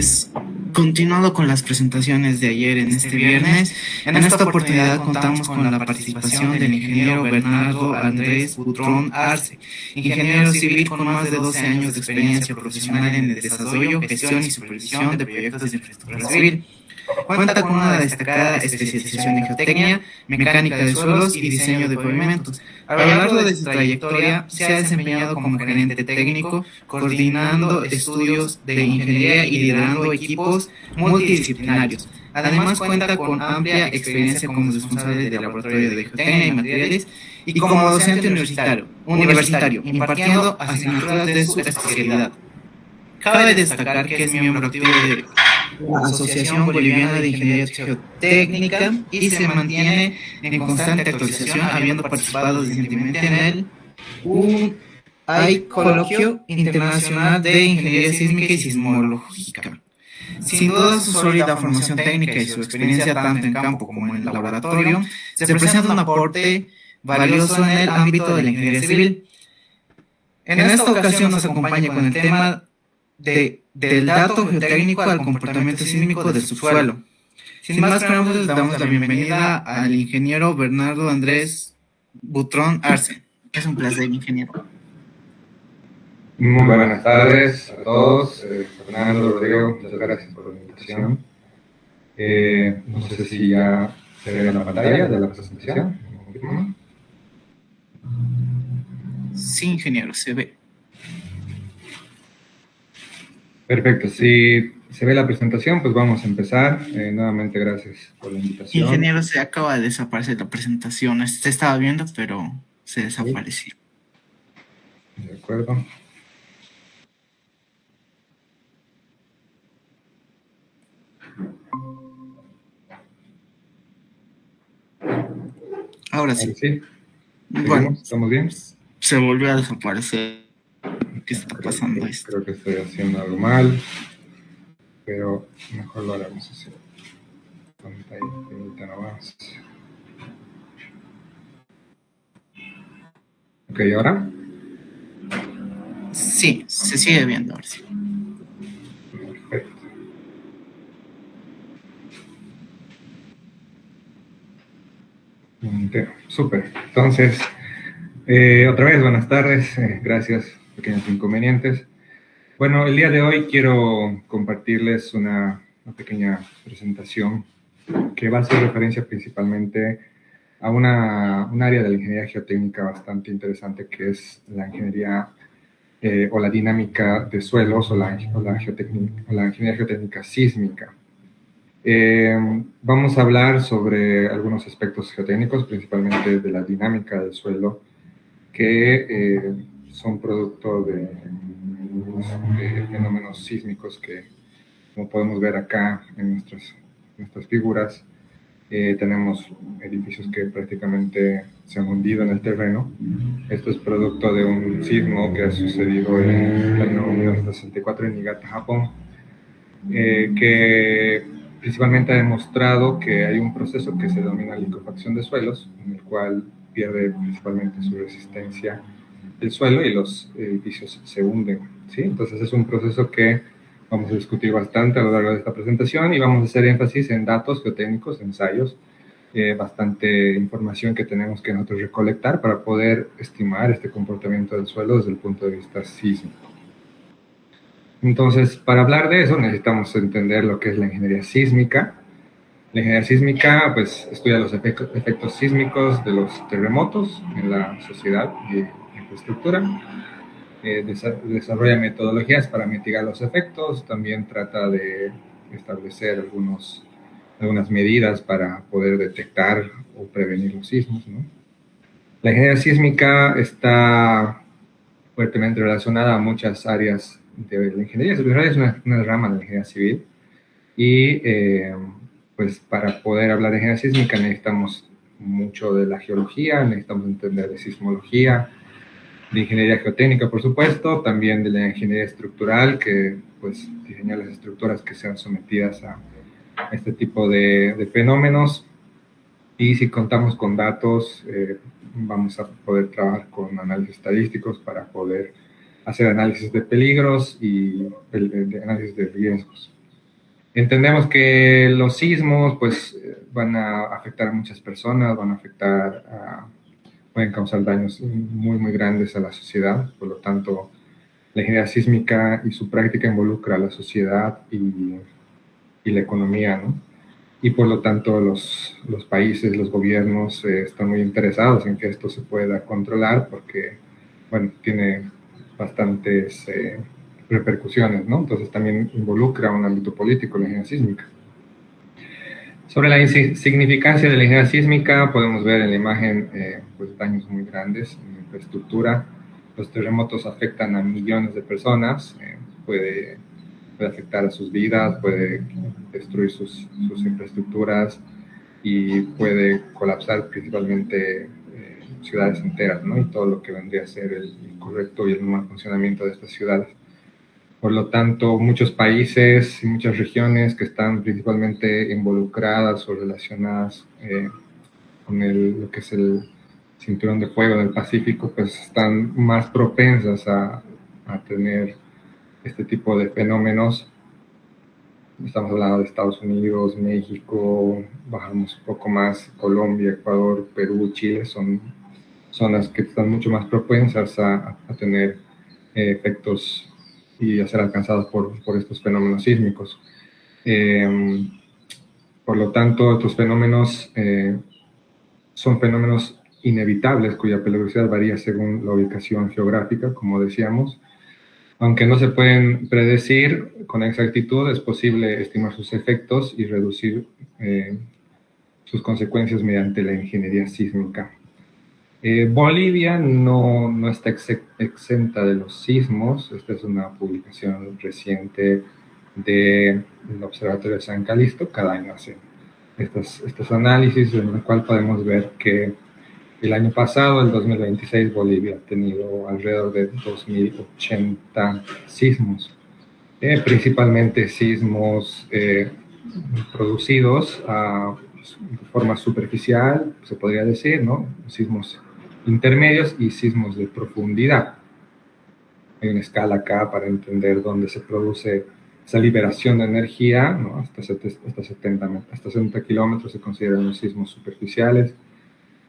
pues, continuando con las presentaciones de ayer en este viernes, en esta oportunidad contamos con la participación del ingeniero Bernardo Andrés Butrón Arce, ingeniero civil con más de 12 años de experiencia profesional en el desarrollo, gestión y supervisión de proyectos de infraestructura civil. Cuenta con una destacada especialización en geotecnia, mecánica de suelos y diseño de pavimentos. A lo largo de su trayectoria se ha desempeñado como gerente técnico, coordinando estudios de ingeniería y liderando equipos multidisciplinarios. Además cuenta con amplia experiencia como responsable del laboratorio de geotecnia y materiales y como docente universitario impartiendo asignaturas de su especialidad. Cabe destacar que es miembro activo de la Asociación Boliviana de Ingeniería Geotécnica y se mantiene en constante actualización, habiendo participado recientemente en el Coloquio Internacional de Ingeniería Sísmica y Sismológica. Sin duda, su sólida formación técnica y su experiencia tanto en campo como en el laboratorio se presenta un aporte valioso en el ámbito de la ingeniería civil. En esta ocasión nos acompaña con el tema del dato geotécnico al comportamiento sísmico del subsuelo. Sin más preámbulos, damos la bienvenida al ingeniero Bernardo Andrés Butrón Arce. Es un placer, ingeniero. Muy buenas tardes a todos. Fernando, Rodrigo, muchas gracias por la invitación. No sé si ya se ve la pantalla de la presentación. Sí, ingeniero, se ve. Perfecto, si se ve la presentación, pues vamos a empezar. Nuevamente, gracias por la invitación. Ingeniero, se acaba de desaparecer la presentación. Se estaba viendo, pero se desapareció. De acuerdo. Ahora sí. Sí. Bueno, ¿Estamos bien? Se volvió a desaparecer. ¿Qué está pasando esto? Creo que estoy haciendo algo mal, pero mejor lo haremos así. Pantalla infinita nomás. Ok, ¿ahora? Sí, se sigue viendo ahora sí. Perfecto. Súper. Entonces, otra vez, buenas tardes. Gracias, pequeños inconvenientes. Bueno, el día de hoy quiero compartirles una pequeña presentación que va a hacer referencia principalmente a un área de la ingeniería geotécnica bastante interesante, que es la ingeniería o la dinámica de suelos o la ingeniería geotécnica sísmica. Vamos a hablar sobre algunos aspectos geotécnicos, principalmente de la dinámica del suelo, que son producto de fenómenos sísmicos que, como podemos ver acá en nuestras figuras, tenemos edificios que prácticamente se han hundido en el terreno. Esto es producto de un sismo que ha sucedido en el año 1964 en Niigata, Japón, que principalmente ha demostrado que hay un proceso que se denomina liquefacción de suelos, en el cual pierde principalmente su resistencia el suelo y los edificios se hunden, ¿sí? Entonces es un proceso que vamos a discutir bastante a lo largo de esta presentación y vamos a hacer énfasis en datos geotécnicos, ensayos, bastante información que tenemos que nosotros recolectar para poder estimar este comportamiento del suelo desde el punto de vista sísmico. Entonces, para hablar de eso necesitamos entender lo que es la ingeniería sísmica. La ingeniería sísmica, pues, estudia los efectos sísmicos de los terremotos en la sociedad y infraestructura. Desarrolla metodologías para mitigar los efectos. También trata de establecer algunas medidas para poder detectar o prevenir los sismos, ¿no? La ingeniería sísmica está fuertemente relacionada a muchas áreas de la ingeniería. Es una rama de la ingeniería civil y pues para poder hablar de ingeniería sísmica necesitamos mucho de la geología, necesitamos entender de sismología, de ingeniería geotécnica, por supuesto, también de la ingeniería estructural, que pues diseña las estructuras que sean sometidas a este tipo de fenómenos. Y si contamos con datos, vamos a poder trabajar con análisis estadísticos para poder hacer análisis de peligros y de análisis de riesgos. Entendemos que los sismos pues van a afectar a muchas personas, pueden causar daños muy, muy grandes a la sociedad. Por lo tanto, la ingeniería sísmica y su práctica involucra a la sociedad y la economía, ¿no? Y por lo tanto los países, los gobiernos están muy interesados en que esto se pueda controlar porque, bueno, tiene bastantes repercusiones, ¿no? Entonces también involucra un ámbito político la ingeniería sísmica. Sobre la significancia de la ingeniería sísmica, podemos ver en la imagen pues, daños muy grandes en la infraestructura. Los terremotos afectan a millones de personas, puede afectar a sus vidas, puede destruir sus infraestructuras y puede colapsar principalmente ciudades enteras, ¿no? Y todo lo que vendría a ser el correcto y el normal funcionamiento de estas ciudades. Por lo tanto, muchos países y muchas regiones que están principalmente involucradas o relacionadas con lo que es el cinturón de fuego del Pacífico, pues están más propensas a tener este tipo de fenómenos. Estamos hablando de Estados Unidos, México, bajamos un poco más, Colombia, Ecuador, Perú, Chile, son zonas que están mucho más propensas a tener efectos y a ser alcanzados por estos fenómenos sísmicos. Por lo tanto, estos fenómenos son fenómenos inevitables cuya peligrosidad varía según la ubicación geográfica, como decíamos. Aunque no se pueden predecir con exactitud, es posible estimar sus efectos y reducir sus consecuencias mediante la ingeniería sísmica. Bolivia no está exenta de los sismos. Esta es una publicación reciente del Observatorio de San Calixto. Cada año hacen estos análisis, en el cual podemos ver que el año pasado, el 2026, Bolivia ha tenido alrededor de 2080 sismos, principalmente sismos producidos de forma superficial, se podría decir, ¿no? Sismos intermedios y sismos de profundidad. Hay una escala acá para entender dónde se produce esa liberación de energía, ¿no? Hasta 70 kilómetros se consideran los sismos superficiales,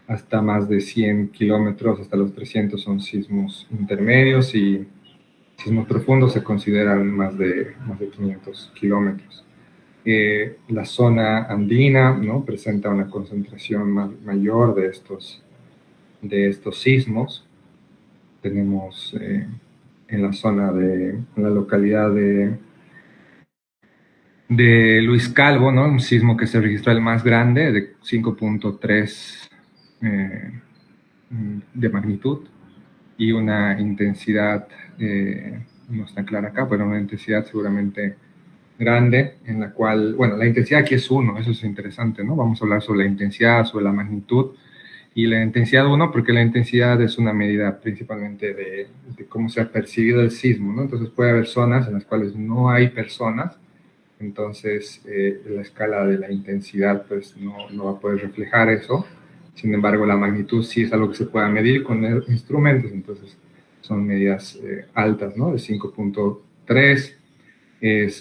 hasta más de 100 kilómetros, hasta los 300 son sismos intermedios y sismos profundos se consideran más de 500 kilómetros. La zona andina, ¿no? Presenta una concentración mayor de estos sismos. Tenemos en la localidad de Luis Calvo, ¿no? Un sismo que se registró el más grande, de 5.3 de magnitud y una intensidad, no está clara acá, pero una intensidad seguramente grande, en la cual, bueno, la intensidad aquí es 1, eso es interesante, ¿no? Vamos a hablar sobre la intensidad, sobre la magnitud, y la intensidad 1, porque la intensidad es una medida principalmente de cómo se ha percibido el sismo, ¿no? Entonces puede haber zonas en las cuales no hay personas, entonces la escala de la intensidad pues no va a poder reflejar eso. Sin embargo, la magnitud sí es algo que se pueda medir con instrumentos, entonces son medidas altas, ¿no? De 5.3.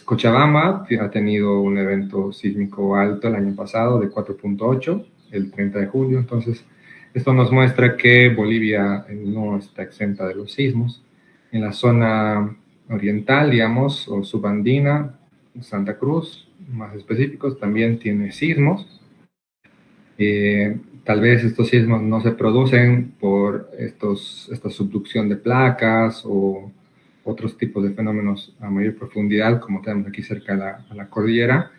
Cochabamba ha tenido un evento sísmico alto el año pasado de 4.8, el 30 de julio, entonces esto nos muestra que Bolivia no está exenta de los sismos. En la zona oriental, digamos, o subandina, Santa Cruz, más específicos, también tiene sismos. Tal vez estos sismos no se producen por esta subducción de placas o otros tipos de fenómenos a mayor profundidad, como tenemos aquí cerca a la cordillera,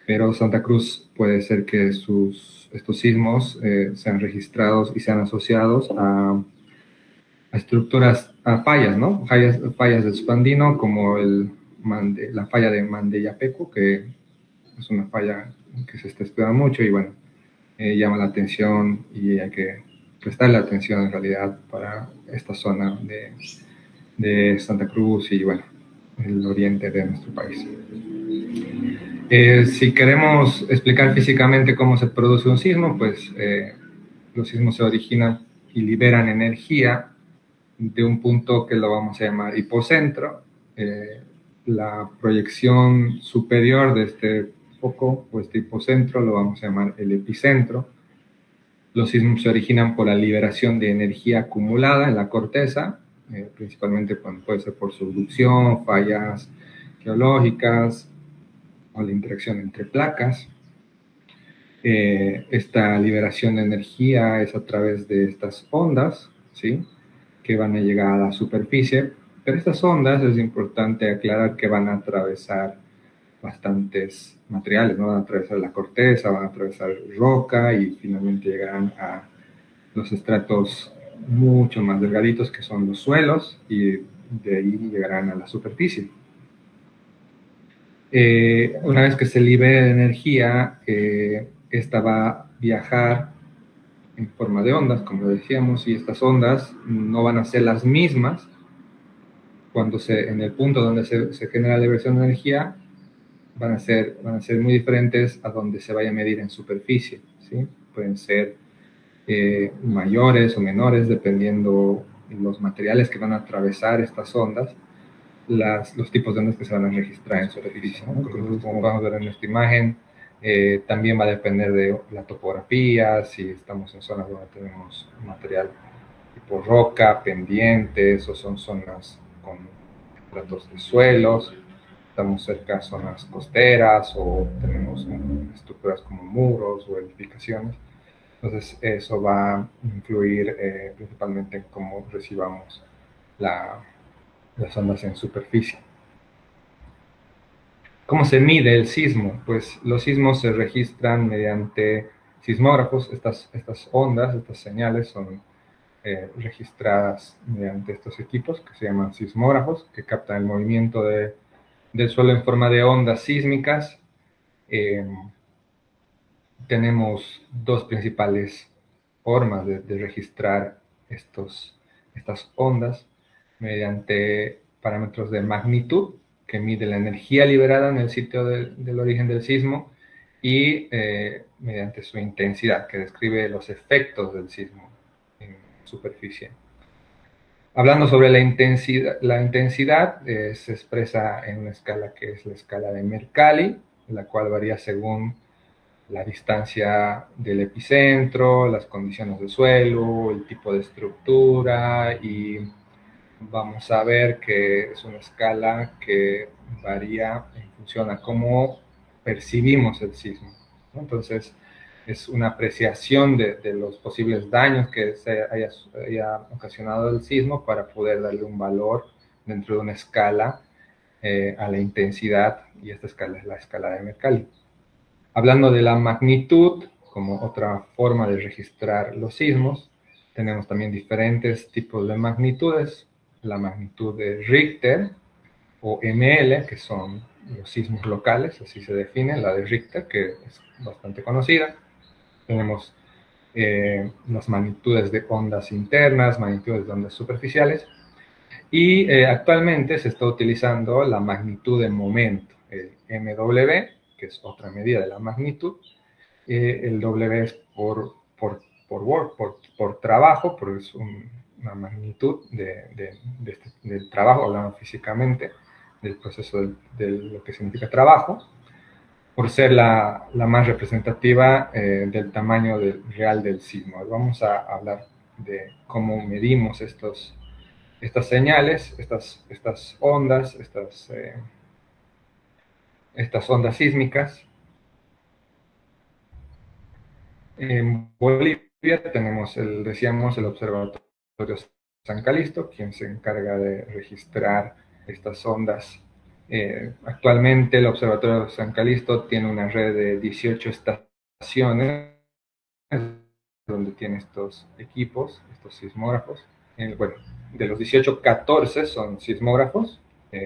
pero Santa Cruz puede ser que estos sismos sean registrados y sean asociados a estructuras, a fallas, ¿no? Fallas del subandino, como la falla de Mandeyapecu, que es una falla que se está estudiando mucho y bueno, llama la atención y hay que prestarle atención en realidad para esta zona de Santa Cruz y bueno, el oriente de nuestro país. Si queremos explicar físicamente cómo se produce un sismo, pues los sismos se originan y liberan energía de un punto que lo vamos a llamar hipocentro, la proyección superior de este foco o este hipocentro lo vamos a llamar el epicentro. Los sismos se originan por la liberación de energía acumulada en la corteza, principalmente puede ser por subducción, fallas geológicas o la interacción entre placas. Esta liberación de energía es a través de estas ondas, ¿sí?, que van a llegar a la superficie, pero estas ondas es importante aclarar que van a atravesar bastantes materiales, ¿no? Van a atravesar la corteza, van a atravesar roca y finalmente llegarán a los estratos mucho más delgaditos que son los suelos y de ahí llegarán a la superficie. Una vez que se libere energía, esta va a viajar en forma de ondas, como decíamos, y estas ondas no van a ser las mismas cuando en el punto donde se genera la liberación de energía, van a ser muy diferentes a donde se vaya a medir en superficie, ¿sí? Pueden ser mayores o menores dependiendo los materiales que van a atravesar estas ondas, los tipos de ondas que se van a registrar en superficie, ¿no? Como vamos a ver en esta imagen, también va a depender de la topografía, si estamos en zonas donde tenemos material tipo roca, pendientes, o son zonas con estratos de suelos, estamos cerca de zonas costeras o tenemos estructuras como muros o edificaciones. Entonces eso va a influir principalmente en cómo recibamos las ondas en superficie. ¿Cómo se mide el sismo? Pues los sismos se registran mediante sismógrafos. Estas ondas, estas señales son registradas mediante estos equipos que se llaman sismógrafos, que captan el movimiento del suelo en forma de ondas sísmicas. Tenemos dos principales formas de registrar estas ondas: mediante parámetros de magnitud, que mide la energía liberada en el sitio del origen del sismo, y mediante su intensidad, que describe los efectos del sismo en superficie. Hablando sobre la intensidad se expresa en una escala que es la escala de Mercalli, la cual varía según la distancia del epicentro, las condiciones del suelo, el tipo de estructura, y vamos a ver que es una escala que varía en función a cómo percibimos el sismo, ¿no? Entonces, es una apreciación de los posibles daños que se haya ocasionado el sismo para poder darle un valor dentro de una escala a la intensidad, y esta escala es la escala de Mercalli. Hablando de la magnitud, como otra forma de registrar los sismos, tenemos también diferentes tipos de magnitudes. La magnitud de Richter o ML, que son los sismos locales, así se define, la de Richter, que es bastante conocida. Tenemos las magnitudes de ondas internas, magnitudes de ondas superficiales, y actualmente se está utilizando la magnitud de momento, el MW, que es otra medida de la magnitud. El W es por work, por trabajo, porque es una magnitud del trabajo, hablando físicamente, del proceso de lo que significa trabajo, por ser la más representativa del tamaño real del sismo. Vamos a hablar de cómo medimos estas señales, estas ondas, estas ondas sísmicas. En Bolivia tenemos decíamos, el Observatorio San Calixto, quien se encarga de registrar estas ondas. Actualmente el Observatorio San Calixto tiene una red de 18 estaciones donde tiene estos equipos, estos sismógrafos. Bueno, de los 18, 14 son sismógrafos.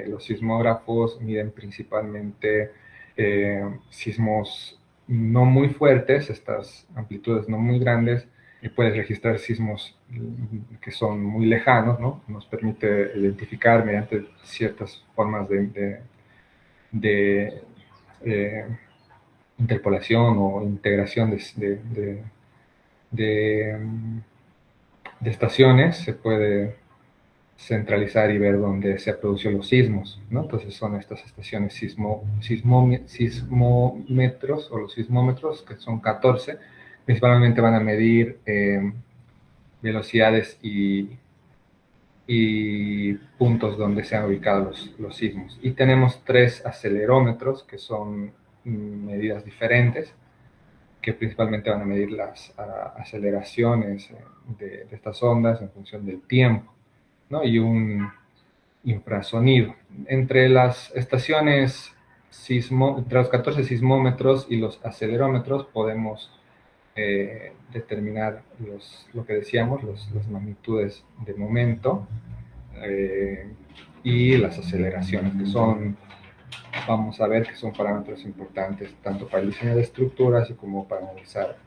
Los sismógrafos miden principalmente sismos no muy fuertes, estas amplitudes no muy grandes, y puedes registrar sismos que son muy lejanos, ¿no? Nos permite identificar mediante ciertas formas de interpolación o integración de estaciones. Se puede centralizar y ver dónde se han producido los sismos, ¿no? Entonces son estas estaciones sismómetros o los sismómetros, que son 14, principalmente van a medir velocidades y puntos donde se han ubicado los sismos. Y tenemos 3 acelerómetros, que son medidas diferentes, que principalmente van a medir las aceleraciones de estas ondas en función del tiempo, ¿no? Y un infrasonido. Entre las estaciones entre los 14 sismómetros y los acelerómetros podemos determinar lo que decíamos, las magnitudes de momento y las aceleraciones, que son, vamos a ver que son parámetros importantes tanto para el diseño de estructuras como para analizar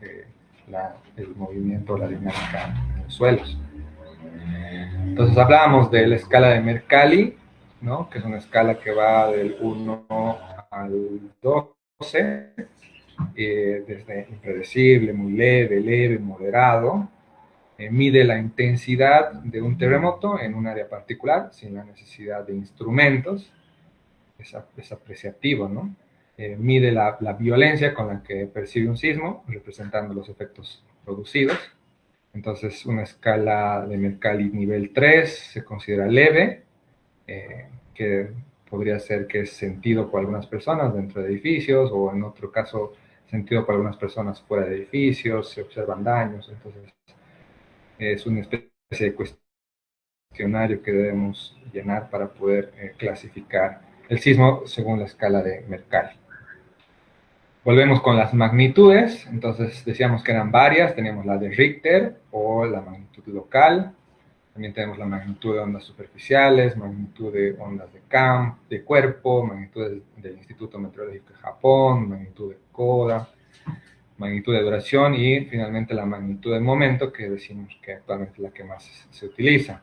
el movimiento, la dinámica en los suelos. Entonces hablábamos de la escala de Mercalli, ¿no? Que es una escala que va del 1 al 12, desde impredecible, muy leve, leve, moderado. Mide la intensidad de un terremoto en un área particular, sin la necesidad de instrumentos. Es apreciativo, ¿no? Mide la violencia con la que percibe un sismo, representando los efectos producidos. Entonces, una escala de Mercalli nivel 3 se considera leve, que podría ser que es sentido por algunas personas dentro de edificios, o en otro caso, sentido por algunas personas fuera de edificios, se observan daños. Entonces, es una especie de cuestionario que debemos llenar para poder clasificar el sismo según la escala de Mercalli. Volvemos con las magnitudes. Entonces decíamos que eran varias. Teníamos la de Richter o la magnitud local. También tenemos la magnitud de ondas superficiales, magnitud de ondas de cuerpo, magnitud del Instituto Meteorológico de Japón, magnitud de Koda, magnitud de duración y finalmente la magnitud de momento, que decimos que actualmente es la que más se utiliza.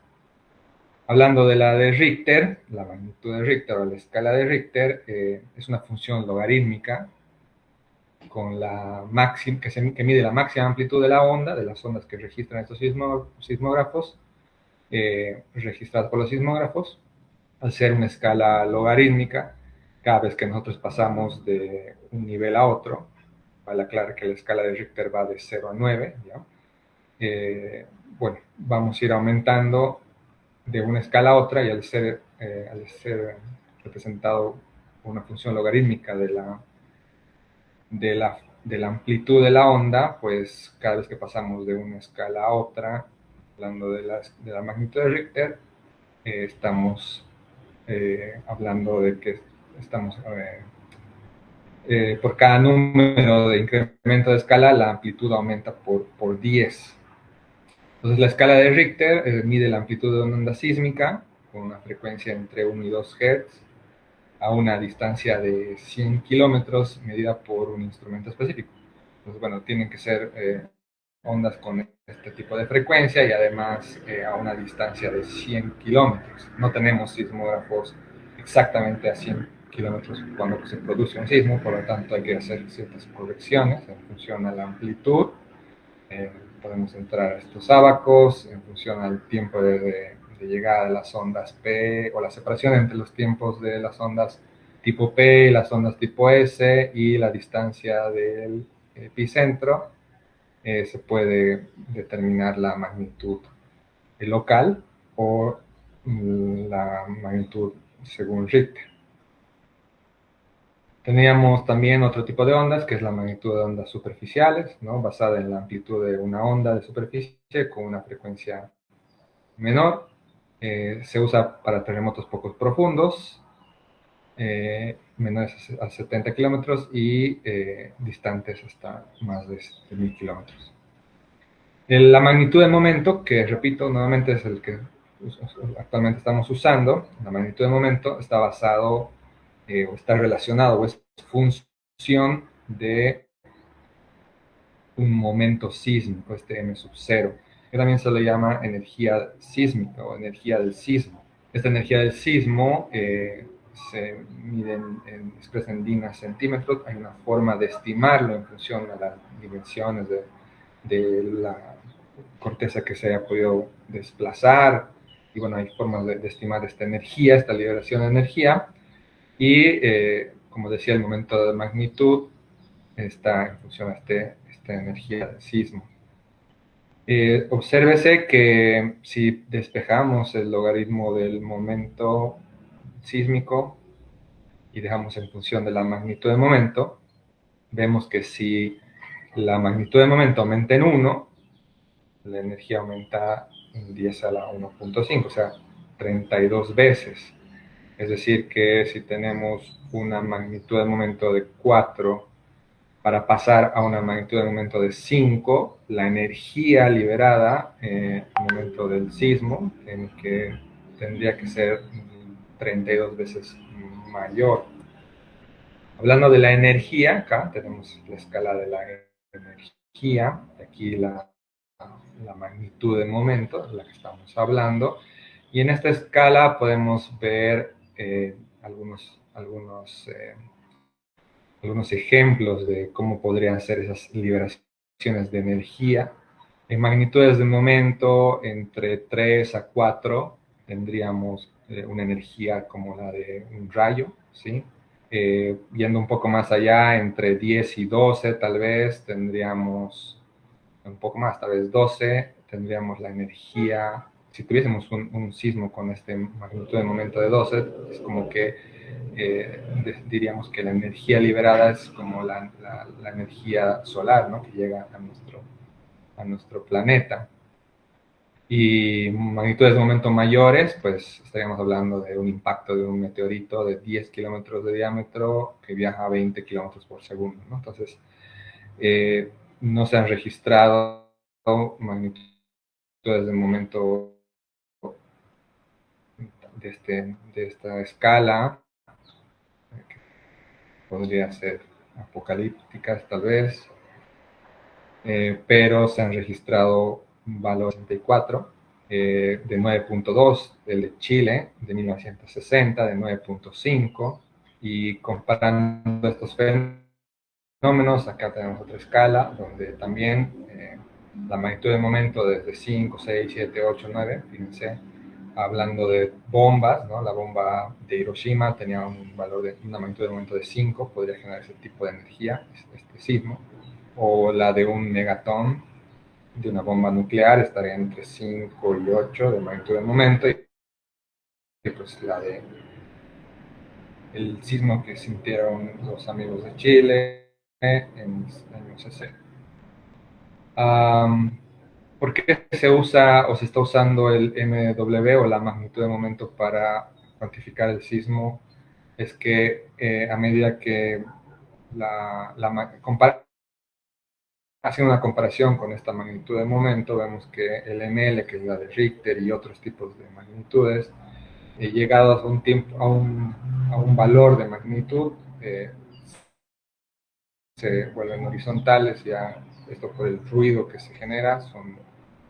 Hablando de la de Richter, la magnitud de Richter o la escala de Richter es una función logarítmica con la máxima, que mide la máxima amplitud de la onda, de las ondas que registran estos sismógrafos, registradas por los sismógrafos. Al ser una escala logarítmica, cada vez que nosotros pasamos de un nivel a otro, vale aclarar que la escala de Richter va de 0 a 9, ¿ya? Bueno, vamos a ir aumentando de una escala a otra, y al ser representado por una función logarítmica de la amplitud de la onda, pues cada vez que pasamos de una escala a otra, hablando de la magnitud de Richter, estamos hablando de que estamos por cada número de incremento de escala, la amplitud aumenta por 10. Entonces la escala de Richter mide la amplitud de una onda sísmica con una frecuencia entre 1 y 2 Hz a una distancia de 100 kilómetros medida por un instrumento específico. Entonces, bueno, tienen que ser ondas con este tipo de frecuencia y además a una distancia de 100 kilómetros. No tenemos sismógrafos exactamente a 100 kilómetros cuando se produce un sismo, por lo tanto hay que hacer ciertas correcciones en función a la amplitud. Podemos entrar a estos ábacos en función al tiempo de llegada de las ondas P, o la separación entre los tiempos de las ondas tipo P y las ondas tipo S, y la distancia del epicentro. Se puede determinar la magnitud local o la magnitud según Richter. Teníamos también otro tipo de ondas, que es la magnitud de ondas superficiales, ¿no? Basada en la amplitud de una onda de superficie con una frecuencia menor. Se usa para terremotos poco profundos, menores a 70 kilómetros y distantes hasta más de 1000 kilómetros. La magnitud de momento, que repito nuevamente es el que actualmente estamos usando, la magnitud de momento está basado o está relacionado o es función de un momento sísmico, este m sub 0, que también se le llama energía sísmica o energía del sismo. Esta energía del sismo se mide expresa en dinas centímetros. Hay una forma de estimarlo en función a las dimensiones de la corteza que se haya podido desplazar, Y bueno, hay formas de estimar esta energía, esta liberación de energía. Y como decía, el momento de magnitud está en función de esta energía del sismo. Obsérvese que si despejamos el logaritmo del momento sísmico y dejamos en función de la magnitud de momento, vemos que si la magnitud de momento aumenta en 1, la energía aumenta en 10 a la 1.5, o sea, 32 veces. Es decir, que si tenemos una magnitud de momento de 4, para pasar a una magnitud de momento de 5, la energía liberada en el momento del sismo tendría que ser 32 veces mayor. Hablando de la energía, acá tenemos la escala de la energía, aquí la magnitud de momento, de la que estamos hablando, y en esta escala podemos ver algunos ejemplos de cómo podrían ser esas liberaciones de energía. En magnitudes de momento entre 3 a 4 tendríamos una energía como la de un rayo, ¿sí? Yendo un poco más allá, entre 10 y 12 tal vez tendríamos un poco más, tal vez 12, tendríamos la energía. Si tuviésemos un sismo con esta magnitud de momento de 12, es como que diríamos que la energía liberada es como la energía solar, ¿no? Que llega a nuestro planeta. Y magnitudes de momento mayores, pues estaríamos hablando de un impacto de un meteorito de 10 kilómetros de diámetro que viaja a 20 kilómetros por segundo, ¿no? Entonces, no se han registrado magnitudes de momento de esta escala, que podría ser apocalípticas tal vez, pero se han registrado valores 64, de 9.2, el de Chile, de 1960, de 9.5, y comparando estos fenómenos, acá tenemos otra escala, donde también la magnitud de momento desde 5, 6, 7, 8, 9, fíjense, hablando de bombas, ¿no? La bomba de Hiroshima tenía un valor de una magnitud de momento de 5, podría generar ese tipo de energía, este sismo, o la de un megatón de una bomba nuclear estaría entre 5 y 8 de magnitud de momento, y pues la de el sismo que sintieron los amigos de Chile en los años 60. ¿Por qué se usa o se está usando el MW o la magnitud de momento para cuantificar el sismo? Es que a medida que haciendo una comparación con esta magnitud de momento, vemos que el ML, que es la de Richter y otros tipos de magnitudes, llegados a un valor de magnitud, se vuelven horizontales, ya esto por el ruido que se genera, son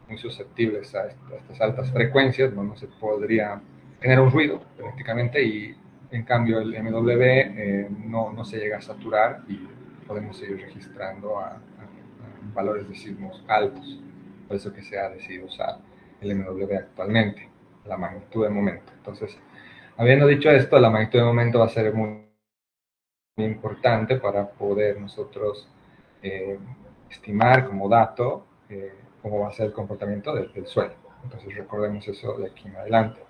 muy susceptibles a estas altas frecuencias, no se podría generar un ruido prácticamente, y en cambio el MW no se llega a saturar y podemos seguir registrando a valores de sismos altos. Por eso que se ha decidido usar el MW actualmente, la magnitud de momento. Entonces, habiendo dicho esto, la magnitud de momento va a ser muy importante para poder nosotros estimar como dato cómo va a ser el comportamiento del suelo. Entonces recordemos eso de aquí en adelante.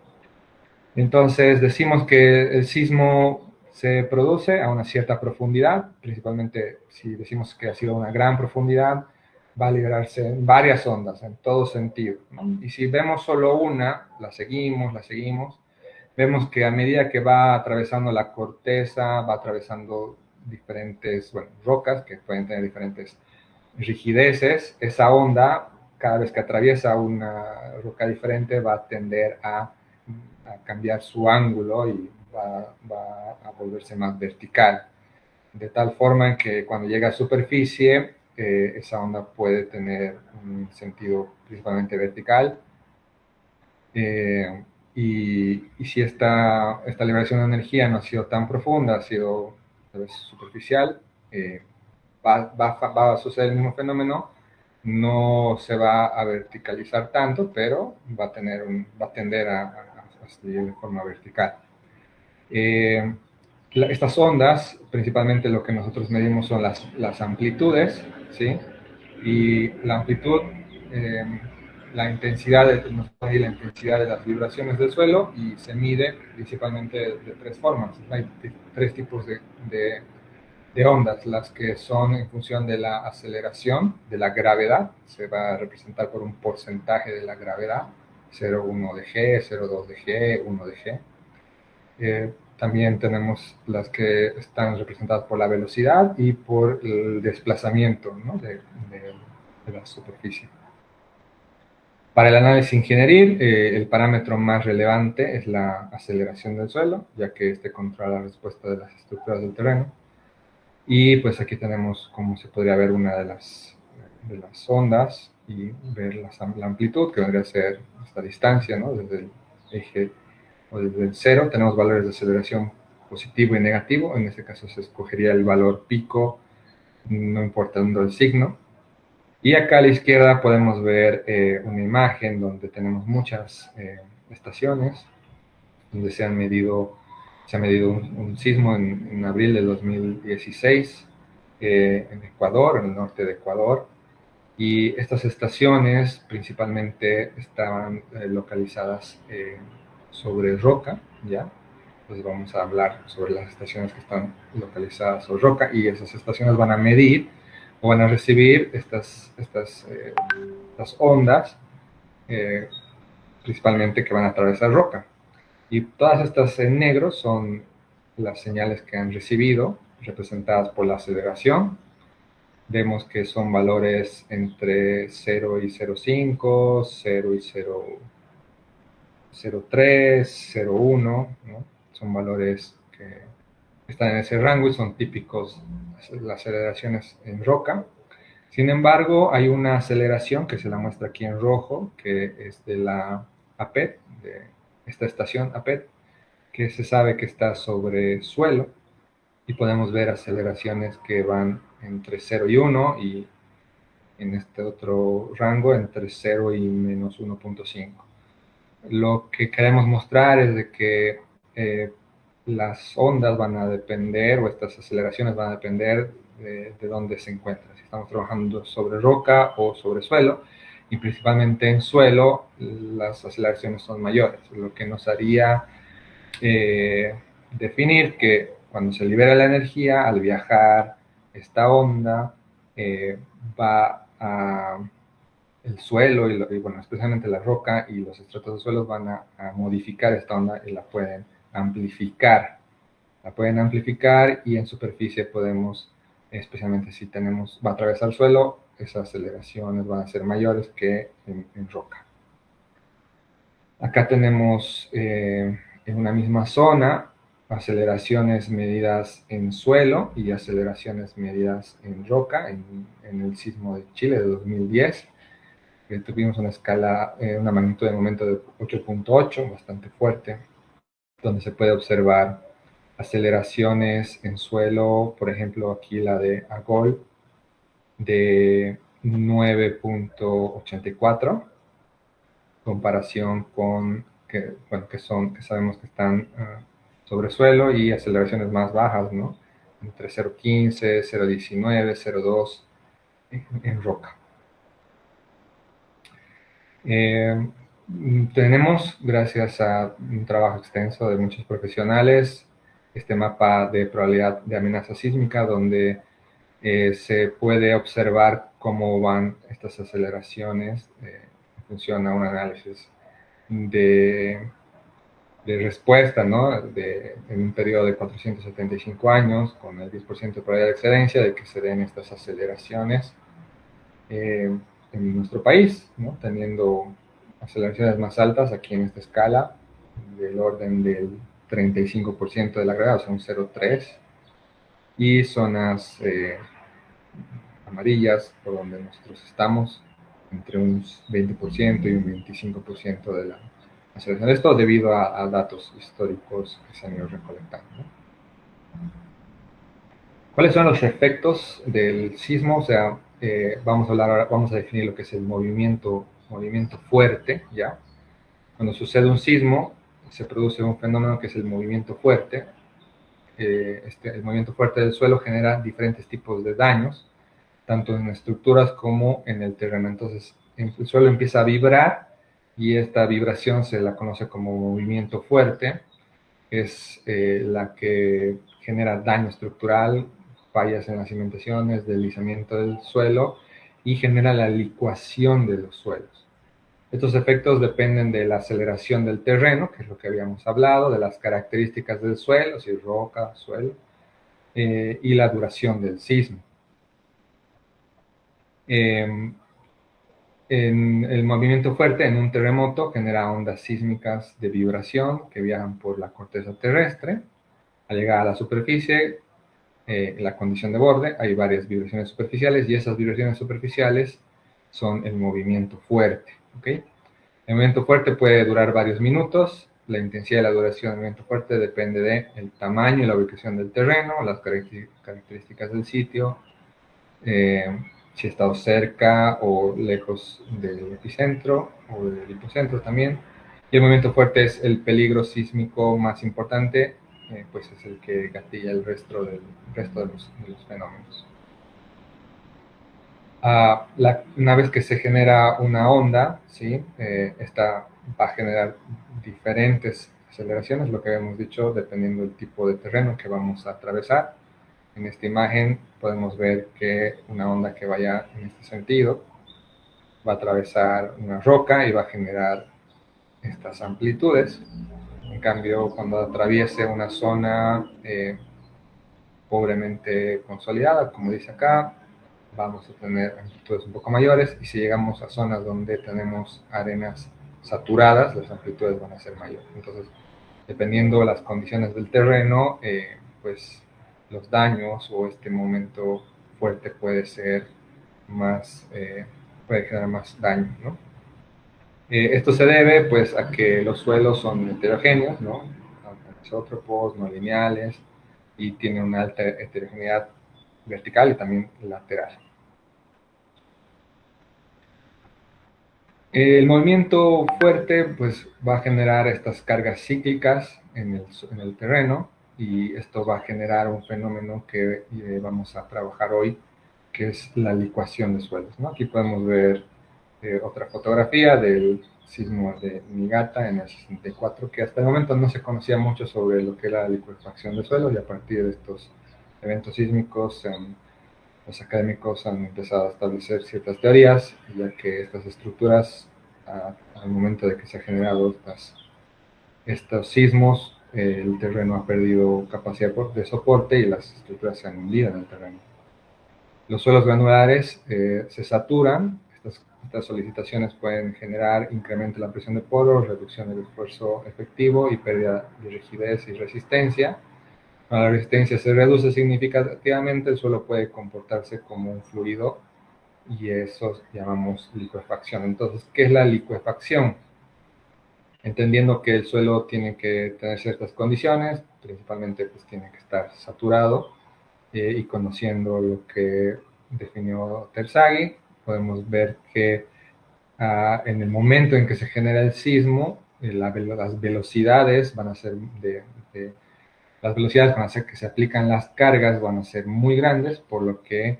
Entonces decimos que el sismo se produce a una cierta profundidad, principalmente si decimos que ha sido una gran profundidad, va a liberarse en varias ondas, en todo sentido, ¿no? Y si vemos solo una, la seguimos, vemos que a medida que va atravesando la corteza, va atravesando diferentes rocas que pueden tener diferentes rigideces, esa onda, cada vez que atraviesa una roca diferente, va a tender a cambiar su ángulo y va a volverse más vertical. De tal forma que cuando llega a superficie, esa onda puede tener un sentido principalmente vertical. Y si esta liberación de energía no ha sido tan profunda, ha sido tal vez superficial, va a suceder el mismo fenómeno no se va a verticalizar tanto, pero va a tender a seguir de forma vertical. Estas ondas, principalmente lo que nosotros medimos son las amplitudes, ¿sí? Y la amplitud, la intensidad la intensidad de las vibraciones del suelo, y se mide principalmente de tres formas. Hay tres tipos de ondas: las que son en función de la aceleración, de la gravedad, se va a representar por un porcentaje de la gravedad, 0,1 de G, 0,2 de G, 1 de G. También tenemos las que están representadas por la velocidad y por el desplazamiento, ¿no?, de la superficie. Para el análisis ingenieril, el parámetro más relevante es la aceleración del suelo, ya que este controla la respuesta de las estructuras del terreno. Y pues aquí tenemos, como se podría ver, una de las ondas y ver la amplitud, que vendría a ser esta distancia, ¿no?, desde el eje o desde el cero. Tenemos valores de aceleración positivo y negativo. En este caso se escogería el valor pico, no importando el signo. Y acá a la izquierda podemos ver una imagen donde tenemos muchas estaciones, donde se ha medido un sismo en abril de 2016 en Ecuador, en el norte de Ecuador. Y estas estaciones principalmente estaban localizadas sobre roca, ¿ya? Entonces vamos a hablar sobre las estaciones que están localizadas sobre roca, y esas estaciones van a medir o van a recibir estas ondas, principalmente que van a atravesar roca. Y todas estas en negro son las señales que han recibido, representadas por la aceleración. Vemos que son valores entre 0 y 0,5, 0 y 0,3, 0,1, ¿no? Son valores que están en ese rango y son típicos las aceleraciones en roca. Sin embargo, hay una aceleración que se la muestra aquí en rojo, que es de la APET, de esta estación APET, que se sabe que está sobre suelo, y podemos ver aceleraciones que van entre 0 y 1, y en este otro rango entre 0 y menos 1,5. Lo que queremos mostrar es de que las ondas van a depender, o estas aceleraciones van a depender de dónde se encuentran, si estamos trabajando sobre roca o sobre suelo, y principalmente en suelo las aceleraciones son mayores, lo que nos haría definir que cuando se libera la energía, al viajar esta onda, va a el suelo y bueno, especialmente la roca y los estratos de suelos van a modificar esta onda y la pueden amplificar. La pueden amplificar, y en superficie podemos, especialmente si va a atravesar el suelo, esas aceleraciones van a ser mayores que en roca. Acá tenemos en una misma zona aceleraciones medidas en suelo y aceleraciones medidas en roca en el sismo de Chile de 2010. Tuvimos una escala, una magnitud de momento de 8,8, bastante fuerte, donde se puede observar aceleraciones en suelo, por ejemplo aquí la de Agol, de 9,84, comparación con que sabemos que están sobre suelo, y aceleraciones más bajas, ¿no?, entre 0,15, 0,19, 0,2 en roca. Tenemos, gracias a un trabajo extenso de muchos profesionales, este mapa de probabilidad de amenaza sísmica, donde se puede observar cómo van estas aceleraciones en función a un análisis de respuesta, ¿no?, en un periodo de 475 años, con el 10% de probabilidad de excelencia de que se den estas aceleraciones en nuestro país, ¿no?, teniendo aceleraciones más altas aquí en esta escala, del orden del 35% de la gravedad, o sea, un 0,3, y zonas amarillas, por donde nosotros estamos, entre un 20% y un 25% de la aceleración. Esto debido a datos históricos que se han ido recolectando, ¿no? ¿Cuáles son los efectos del sismo? O sea, vamos a definir lo que es el movimiento fuerte, ¿ya? Cuando sucede un sismo, se produce un fenómeno que es el movimiento fuerte. El movimiento fuerte del suelo genera diferentes tipos de daños, tanto en estructuras como en el terreno. Entonces, el suelo empieza a vibrar y esta vibración se la conoce como movimiento fuerte. Es la que genera daño estructural, fallas en las cimentaciones, deslizamiento del suelo y genera la licuación de los suelos. Estos efectos dependen de la aceleración del terreno, que es lo que habíamos hablado, de las características del suelo, si roca, suelo, y la duración del sismo. En el movimiento fuerte en un terremoto genera ondas sísmicas de vibración que viajan por la corteza terrestre. Al llegar a la superficie, la condición de borde, hay varias vibraciones superficiales y esas vibraciones superficiales son el movimiento fuerte. ¿Okay? El movimiento fuerte puede durar varios minutos. La intensidad y la duración del movimiento fuerte depende del tamaño y la ubicación del terreno, las características del sitio, si está cerca o lejos del epicentro o del hipocentro también. Y el movimiento fuerte es el peligro sísmico más importante, pues es el que gatilla el resto de los fenómenos. Una vez que se genera una onda, ¿sí? Esta va a generar diferentes aceleraciones, lo que habíamos dicho, dependiendo del tipo de terreno que vamos a atravesar. En esta imagen podemos ver que una onda que vaya en este sentido va a atravesar una roca y va a generar estas amplitudes. En cambio, cuando atraviese una zona pobremente consolidada, como dice acá, vamos a tener amplitudes un poco mayores, y si llegamos a zonas donde tenemos arenas saturadas, las amplitudes van a ser mayores. Entonces, dependiendo de las condiciones del terreno, pues los daños o este momento fuerte puede ser más, puede generar más daño, ¿no? Esto se debe, pues, a que los suelos son heterogéneos, ¿no? Anisótropos, no lineales, y tienen una alta heterogeneidad vertical y también lateral. El movimiento fuerte, pues, va a generar estas cargas cíclicas en el terreno, y esto va a generar un fenómeno que vamos a trabajar hoy, que es la licuación de suelos, ¿no? Aquí podemos ver otra fotografía del sismo de Niigata en el 64, que hasta el momento no se conocía mucho sobre lo que era la licuefacción de suelos, y a partir de estos eventos sísmicos los académicos han empezado a establecer ciertas teorías, ya que estas estructuras, al momento de que se han generado estos sismos, el terreno ha perdido capacidad de soporte y las estructuras se han hundido en el terreno. Los suelos granulares se saturan. Estas solicitaciones pueden generar incremento en la presión de poros, reducción del esfuerzo efectivo y pérdida de rigidez y resistencia. Cuando la resistencia se reduce significativamente, el suelo puede comportarse como un fluido, y eso llamamos licuefacción. Entonces, ¿qué es la licuefacción? Entendiendo que el suelo tiene que tener ciertas condiciones, principalmente pues tiene que estar saturado, y conociendo lo que definió Terzaghi, podemos ver que en el momento en que se genera el sismo, las velocidades van a ser las velocidades con las que se aplican las cargas van a ser muy grandes, por lo que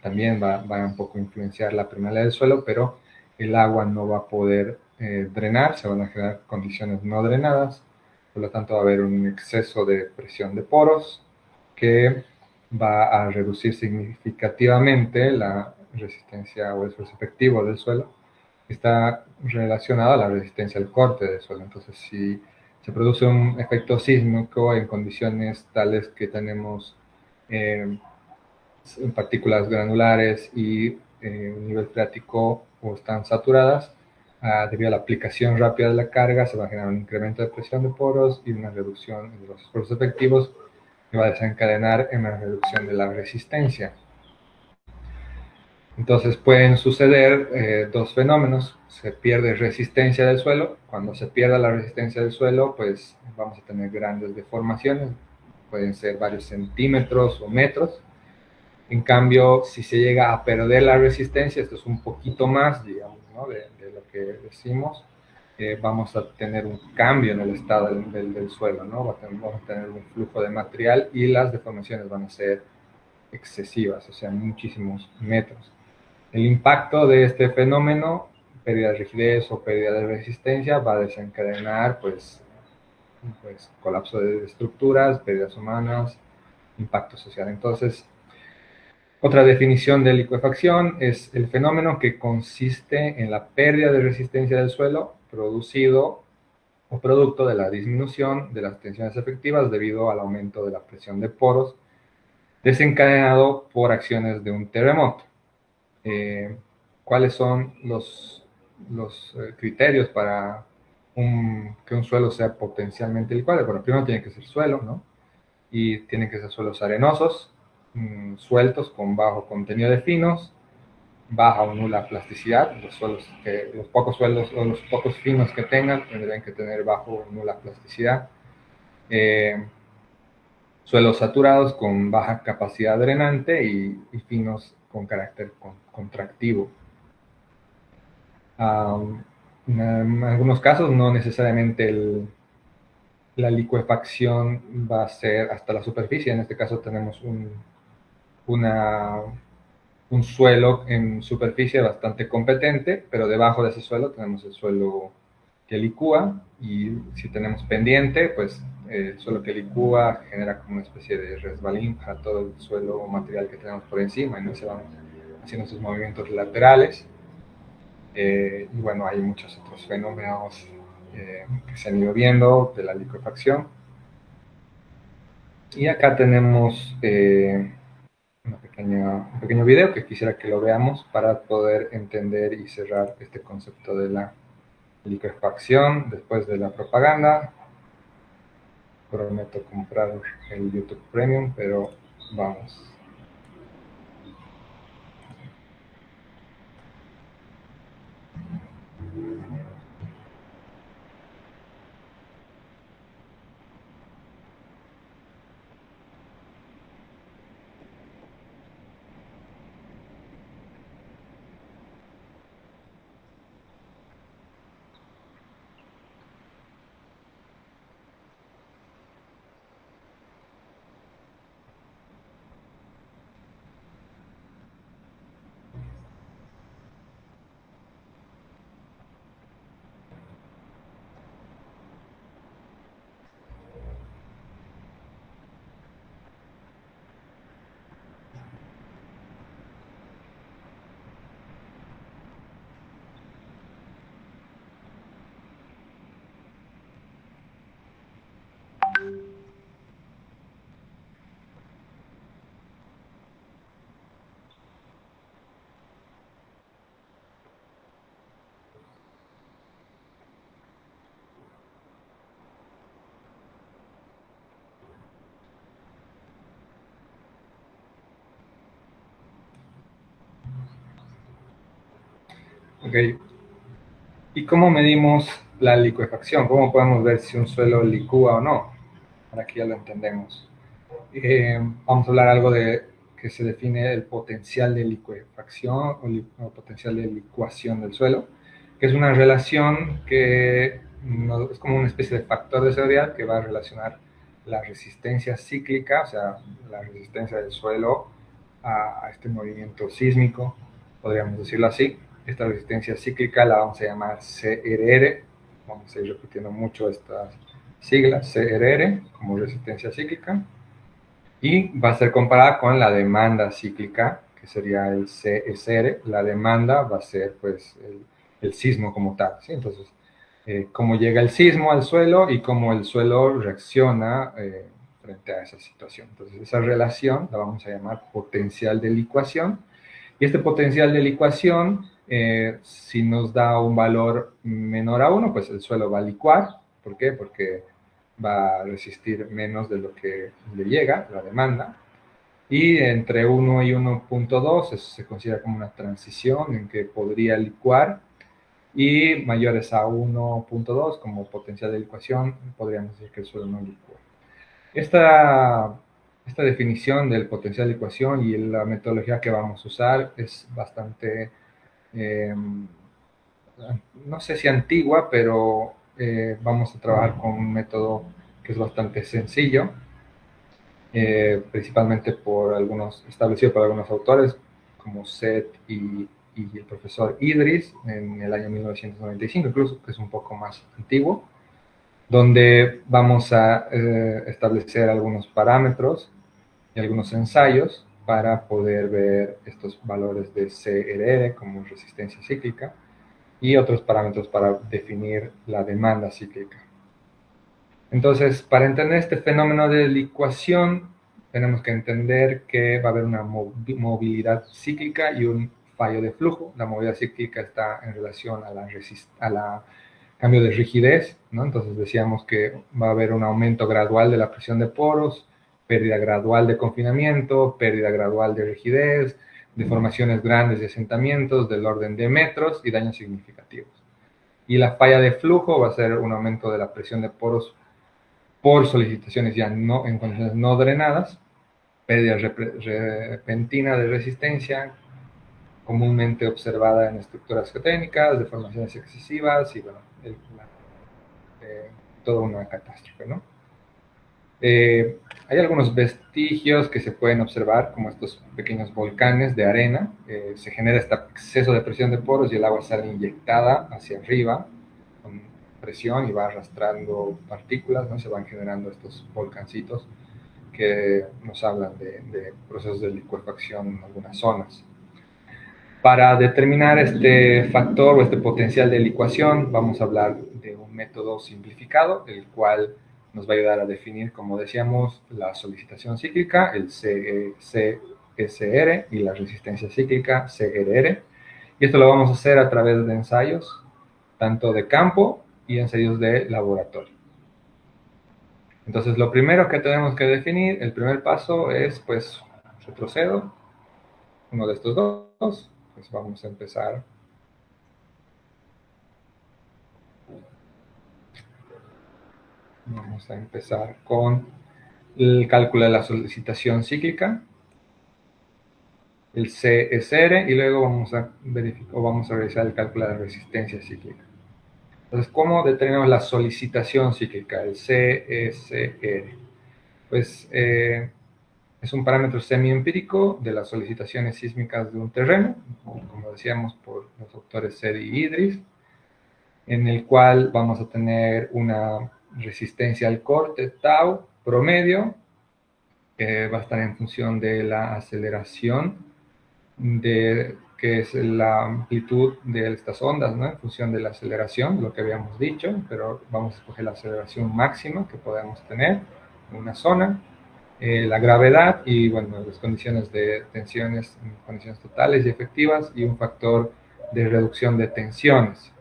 también va a un poco influenciar la permeabilidad del suelo, pero el agua no va a poder drenar, se van a generar condiciones no drenadas, por lo tanto va a haber un exceso de presión de poros que va a reducir significativamente la resistencia o el esfuerzo efectivo del suelo, que está relacionado a la resistencia al corte del suelo. Entonces, si se produce un efecto sísmico en condiciones tales que tenemos partículas granulares y un nivel freático o están saturadas, debido a la aplicación rápida de la carga, se va a generar un incremento de presión de poros y una reducción de los esfuerzos efectivos, que va a desencadenar en una reducción de la resistencia. Entonces pueden suceder dos fenómenos. Se pierde resistencia del suelo. Cuando se pierda la resistencia del suelo, pues vamos a tener grandes deformaciones, pueden ser varios centímetros o metros, En cambio, si se llega a perder la resistencia, esto es un poquito más, digamos, ¿no? de lo que decimos, vamos a tener un cambio en el estado del suelo, ¿no? Vamos a tener un flujo de material y las deformaciones van a ser excesivas, o sea, muchísimos metros. El impacto de este fenómeno, pérdida de rigidez o pérdida de resistencia, va a desencadenar, pues colapso de estructuras, pérdidas humanas, impacto social. Entonces, otra definición de licuefacción es el fenómeno que consiste en la pérdida de resistencia del suelo producido o producto de la disminución de las tensiones efectivas debido al aumento de la presión de poros desencadenado por acciones de un terremoto. ¿Cuáles son los criterios para que un suelo sea potencialmente licuable? Bueno, primero tiene que ser suelo, ¿no? Y tienen que ser suelos arenosos, sueltos, con bajo contenido de finos, baja o nula plasticidad. Los pocos suelos o los pocos finos que tengan tendrían que tener bajo o nula plasticidad. Suelos saturados con baja capacidad drenante y finos con carácter contractivo. En algunos casos no necesariamente la licuefacción va a ser hasta la superficie. En este caso tenemos un suelo en superficie bastante competente, pero debajo de ese suelo tenemos el suelo que licúa, y si tenemos pendiente, pues el suelo que licúa genera como una especie de resbalín a todo el suelo o material que tenemos por encima, y no se van haciendo esos movimientos laterales. Y bueno, hay muchos otros fenómenos que se han ido viendo de la licuefacción. Y acá tenemos un pequeño video que quisiera que lo veamos para poder entender y cerrar este concepto de la licuefacción después de la propaganda. Prometo comprar el YouTube Premium, pero vamos. Ok. ¿Y cómo medimos la licuefacción? ¿Cómo podemos ver si un suelo licúa o no? Para que ya lo entendemos. Vamos a hablar algo de que se define el potencial de licuefacción o potencial de licuación del suelo, que es una relación que es como una especie de factor de seguridad que va a relacionar la resistencia cíclica, o sea, la resistencia del suelo a este movimiento sísmico, podríamos decirlo así. Esta resistencia cíclica la vamos a llamar CRR, vamos a ir repitiendo mucho estas siglas, CRR como resistencia cíclica, y va a ser comparada con la demanda cíclica, que sería el CSR. La demanda va a ser pues el sismo como tal, ¿sí? Entonces, cómo llega el sismo al suelo y cómo el suelo reacciona frente a esa situación. Entonces, esa relación la vamos a llamar potencial de licuación, y este potencial de licuación, si nos da un valor menor a 1, pues el suelo va a licuar. ¿Por qué? Porque va a resistir menos de lo que le llega, la demanda. Y entre 1 y 1.2 se considera como una transición en que podría licuar, y mayores a 1.2 como potencial de licuación, podríamos decir que el suelo no licúa. Esta esta definición del potencial de licuación y la metodología que vamos a usar es bastante, no sé si antigua, pero vamos a trabajar con un método que es bastante sencillo, principalmente establecido por algunos autores, como Seth y el profesor Idris, en el año 1995, incluso, que es un poco más antiguo, donde vamos a establecer algunos parámetros y algunos ensayos para poder ver estos valores de CRR como resistencia cíclica y otros parámetros para definir la demanda cíclica. Entonces, para entender este fenómeno de licuación, tenemos que entender que va a haber una movilidad cíclica y un fallo de flujo. La movilidad cíclica está en relación a la cambio de rigidez, ¿no? Entonces decíamos que va a haber un aumento gradual de la presión de poros, pérdida gradual de confinamiento, pérdida gradual de rigidez, deformaciones grandes de asentamientos del orden de metros y daños significativos. Y la falla de flujo va a ser un aumento de la presión de poros por solicitaciones ya no en condiciones no drenadas, pérdida repentina de resistencia, comúnmente observada en estructuras geotécnicas, deformaciones excesivas y bueno, toda una catástrofe, ¿no? Hay algunos vestigios que se pueden observar, como estos pequeños volcanes de arena. Se genera este exceso de presión de poros y el agua sale inyectada hacia arriba con presión y va arrastrando partículas, ¿no? Se van generando estos volcancitos que nos hablan de procesos de licuefacción en algunas zonas. Para determinar este factor o este potencial de licuación, vamos a hablar de un método simplificado, el cual nos va a ayudar a definir, como decíamos, la solicitación cíclica, el CSR, y la resistencia cíclica, CRR. Y esto lo vamos a hacer a través de ensayos, tanto de campo y ensayos de laboratorio. Entonces, lo primero que tenemos que definir, el primer paso es, pues, retrocedo, uno de estos dos. Pues vamos a empezar. Vamos a empezar con el cálculo de la solicitación cíclica, el CSR, y luego vamos a realizar el cálculo de la resistencia cíclica. Entonces, ¿cómo determinamos la solicitación cíclica, el CSR? Pues es un parámetro semi-empírico de las solicitaciones sísmicas de un terreno, como decíamos por los autores Seth y Idris, en el cual vamos a tener una resistencia al corte tau promedio, que va a estar en función de la aceleración, que es la amplitud de estas ondas, ¿no? En función de la aceleración, lo que habíamos dicho, pero vamos a escoger la aceleración máxima que podemos tener en una zona, la gravedad y, bueno, las condiciones de tensiones, condiciones totales y efectivas, y un factor de reducción de tensiones.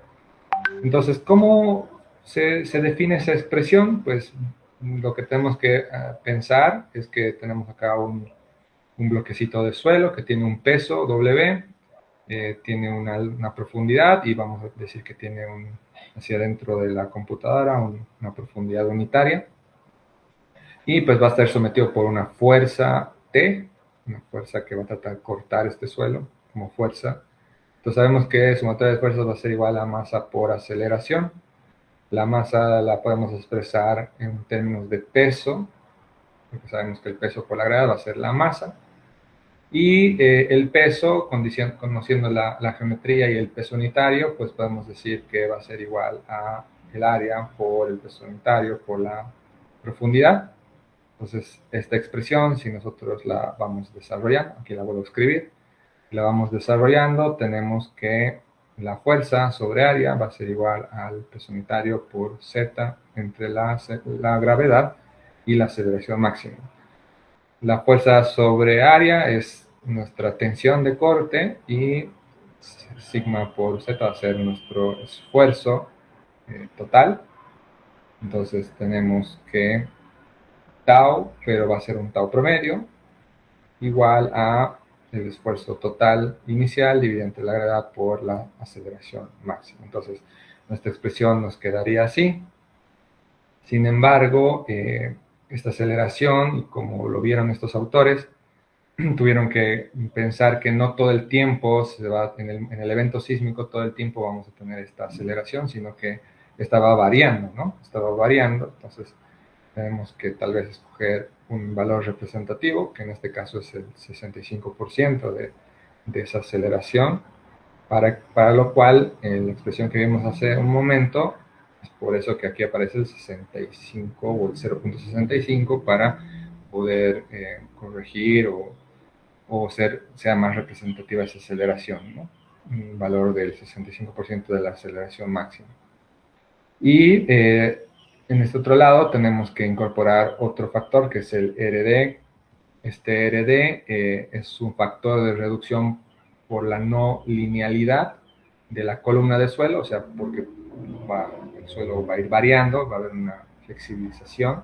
Entonces, ¿cómo se define esa expresión? Pues lo que tenemos que pensar es que tenemos acá un bloquecito de suelo que tiene un peso W, tiene una profundidad, y vamos a decir que tiene hacia dentro de la computadora una profundidad unitaria, y pues va a estar sometido por una fuerza T, una fuerza que va a tratar de cortar este suelo como fuerza. Entonces sabemos que sumatoria de fuerzas va a ser igual a masa por aceleración. La masa la podemos expresar en términos de peso, porque sabemos que el peso por la gravedad va a ser la masa. Y el peso, conociendo la geometría y el peso unitario, pues podemos decir que va a ser igual a el área por el peso unitario por la profundidad. Entonces, esta expresión, si nosotros la vamos desarrollando, aquí la vuelvo a escribir, la vamos desarrollando, tenemos que la fuerza sobre área va a ser igual al peso unitario por Z entre la gravedad y la aceleración máxima. La fuerza sobre área es nuestra tensión de corte, y sigma por Z va a ser nuestro esfuerzo total. Entonces tenemos que tau, pero va a ser un tau promedio, igual a el esfuerzo total inicial dividido entre la gravedad por la aceleración máxima. Entonces, nuestra expresión nos quedaría así. Sin embargo, esta aceleración, y como lo vieron estos autores, tuvieron que pensar que no todo el tiempo en el evento sísmico, todo el tiempo vamos a tener esta aceleración, sino que estaba variando, ¿no? Estaba variando, entonces tenemos que tal vez escoger un valor representativo, que en este caso es el 65% de esa aceleración, para lo cual la expresión que vimos hace un momento, es por eso que aquí aparece el 65 o el 0.65 para poder corregir o sea más representativa esa aceleración, ¿no? Un valor del 65% de la aceleración máxima. Y en este otro lado tenemos que incorporar otro factor que es el RD. Este RD es un factor de reducción por la no linealidad de la columna de suelo, o sea, porque el suelo va a ir variando, va a haber una flexibilización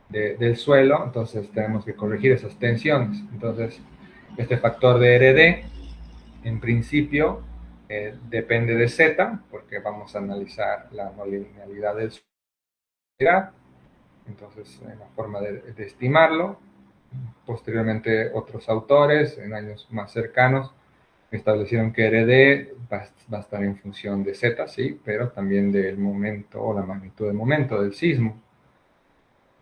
del suelo, entonces tenemos que corregir esas tensiones. Entonces, este factor de RD, en principio, depende de Z, porque vamos a analizar la no linealidad del suelo. Entonces, la forma de estimarlo. Posteriormente, otros autores, en años más cercanos, establecieron que RD va a estar en función de Z, sí, pero también del momento o la magnitud del momento del sismo.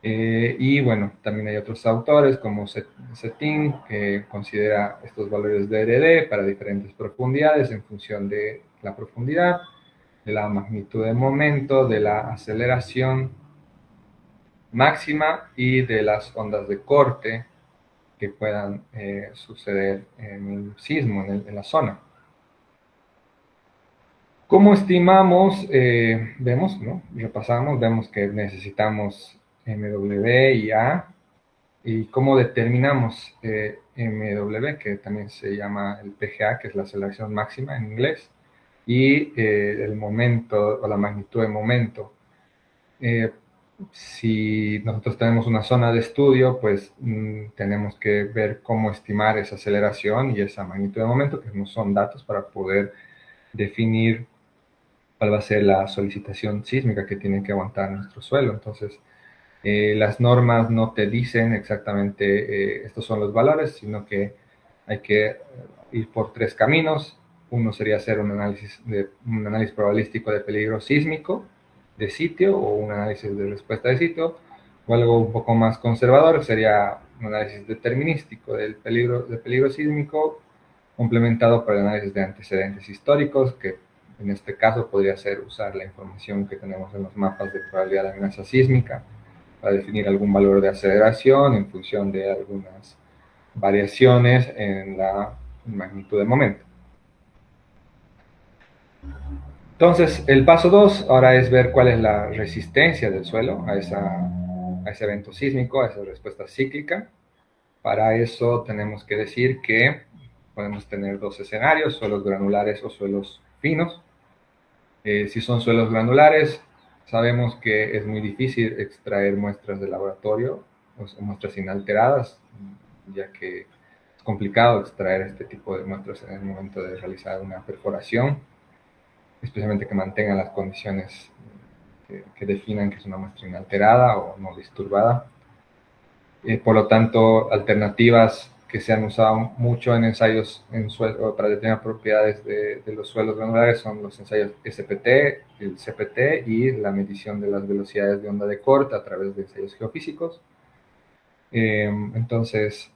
Y bueno, también hay otros autores como Cetin, que considera estos valores de RD para diferentes profundidades en función de la profundidad, de la magnitud del momento, de la aceleración máxima y de las ondas de corte que puedan suceder en el sismo, en la zona. ¿Cómo estimamos? Vemos, ¿no? Repasamos, vemos que necesitamos MW y A. ¿Y cómo determinamos MW, que también se llama el PGA, que es la aceleración máxima en inglés, y el momento o la magnitud de momento? Si nosotros tenemos una zona de estudio, pues tenemos que ver cómo estimar esa aceleración y esa magnitud de momento, que no son datos para poder definir cuál va a ser la solicitación sísmica que tiene que aguantar nuestro suelo. Entonces, las normas no te dicen exactamente estos son los valores, sino que hay que ir por tres caminos. Uno sería hacer un análisis probabilístico de peligro sísmico de sitio o un análisis de respuesta de sitio, o algo un poco más conservador sería un análisis determinístico del peligro sísmico complementado por el análisis de antecedentes históricos, que en este caso podría ser usar la información que tenemos en los mapas de probabilidad de amenaza sísmica para definir algún valor de aceleración en función de algunas variaciones en la magnitud de momento. Entonces, el paso 2 ahora es ver cuál es la resistencia del suelo a ese evento sísmico, a esa respuesta cíclica. Para eso tenemos que decir que podemos tener dos escenarios, suelos granulares o suelos finos. Si son suelos granulares, sabemos que es muy difícil extraer muestras de laboratorio, o sea, muestras inalteradas, ya que es complicado extraer este tipo de muestras en el momento de realizar una perforación, especialmente que mantengan las condiciones que definan que es una muestra inalterada o no disturbada. Por lo tanto, alternativas que se han usado mucho en ensayos para determinar propiedades de los suelos granulares son los ensayos SPT, el CPT y la medición de las velocidades de onda de corte a través de ensayos geofísicos. Entonces,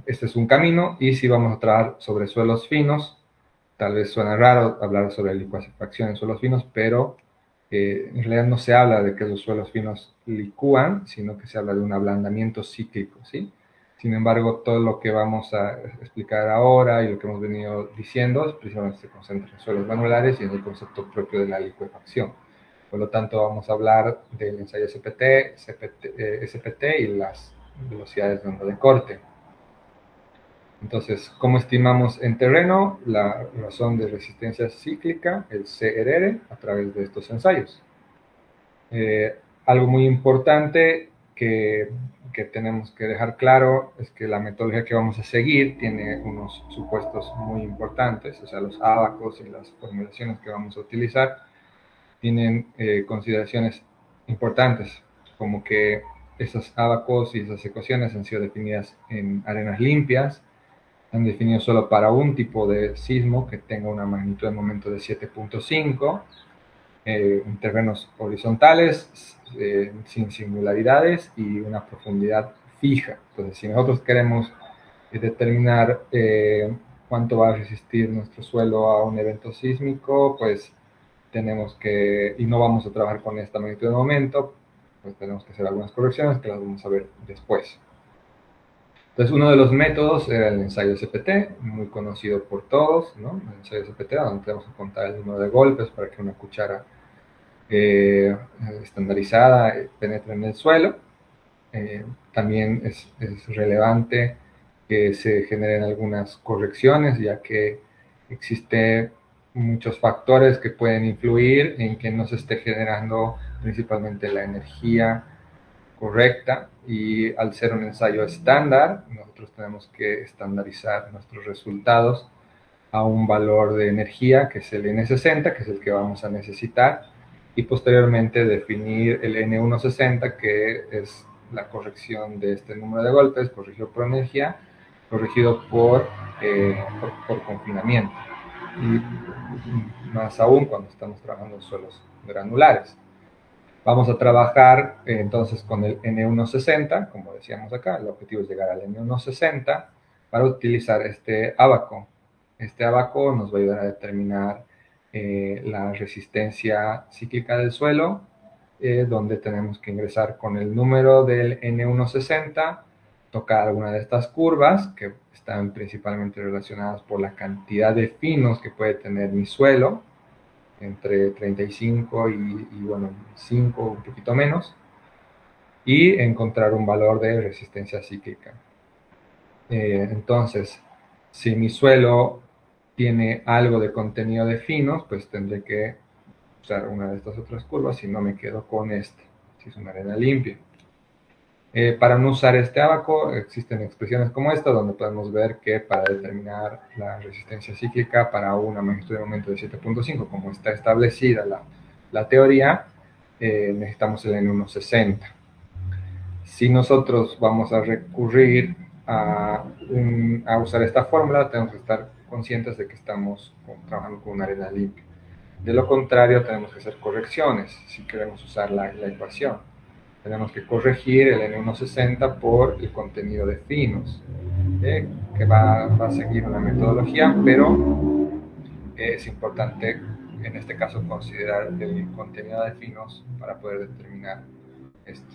este es un camino, y si vamos a trabajar sobre suelos finos, tal vez suena raro hablar sobre licuefacción en suelos finos, pero en realidad no se habla de que los suelos finos licúan, sino que se habla de un ablandamiento cíclico, ¿sí? Sin embargo, todo lo que vamos a explicar ahora y lo que hemos venido diciendo precisamente se concentra en suelos granulares y en el concepto propio de la licuefacción. Por lo tanto, vamos a hablar del ensayo SPT y las velocidades de onda de corte. Entonces, ¿cómo estimamos en terreno la razón de resistencia cíclica, el CRR, a través de estos ensayos? Algo muy importante que tenemos que dejar claro es que la metodología que vamos a seguir tiene unos supuestos muy importantes, o sea, los ábacos y las formulaciones que vamos a utilizar tienen consideraciones importantes, como que Esas ábacos y esas ecuaciones han sido definidas en arenas limpias, han definido solo para un tipo de sismo que tenga una magnitud de momento de 7.5, en terrenos horizontales, sin singularidades y una profundidad fija. Entonces, si nosotros queremos determinar cuánto va a resistir nuestro suelo a un evento sísmico, pues tenemos que, y no vamos a trabajar con esta magnitud de momento, pues tenemos que hacer algunas correcciones que las vamos a ver después. Entonces, uno de los métodos era el ensayo SPT, muy conocido por todos, ¿no? El ensayo SPT, donde tenemos que contar el número de golpes para que una cuchara estandarizada penetre en el suelo. También es relevante que se generen algunas correcciones, ya que existen muchos factores que pueden influir en que no se esté generando principalmente la energía correcta, y al ser un ensayo estándar, nosotros tenemos que estandarizar nuestros resultados a un valor de energía que es el N60, que es el que vamos a necesitar, y posteriormente definir el N160, que es la corrección de este número de golpes, corregido por energía, corregido por confinamiento, y más aún cuando estamos trabajando en suelos granulares. Vamos a trabajar entonces con el N160, como decíamos acá, el objetivo es llegar al N160 para utilizar este ábaco. Este ábaco nos va a ayudar a determinar la resistencia cíclica del suelo, donde tenemos que ingresar con el número del N160, tocar alguna de estas curvas que están principalmente relacionadas por la cantidad de finos que puede tener mi suelo, entre 35 y bueno, 5, un poquito menos, y encontrar un valor de resistencia cíclica. Entonces, si mi suelo tiene algo de contenido de finos, pues tendré que usar una de estas otras curvas y no me quedo con esta, si es una arena limpia. Para no usar este ábaco, existen expresiones como esta, donde podemos ver que para determinar la resistencia cíclica para una magnitud de momento de 7.5, como está establecida la teoría, necesitamos el N160. Si nosotros vamos a recurrir a usar esta fórmula, tenemos que estar conscientes de que estamos trabajando con una arena limpia. De lo contrario, tenemos que hacer correcciones si queremos usar la ecuación. Tenemos que corregir el N160 por el contenido de finos, que va a seguir una metodología, pero es importante en este caso considerar el contenido de finos para poder determinar esto.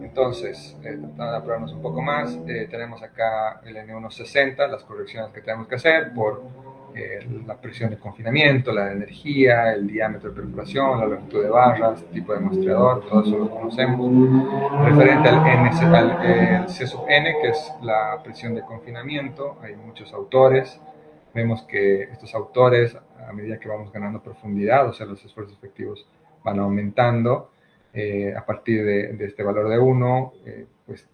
Entonces, tratando de apurarnos un poco más, tenemos acá el N160, las correcciones que tenemos que hacer por la presión de confinamiento, la energía, el diámetro de perforación, la longitud de barras, tipo de muestreador, todo eso lo conocemos. Referente al C sub N, que es la presión de confinamiento, hay muchos autores. Vemos que estos autores, a medida que vamos ganando profundidad, o sea, los esfuerzos efectivos van aumentando, a partir de este valor de 1, pues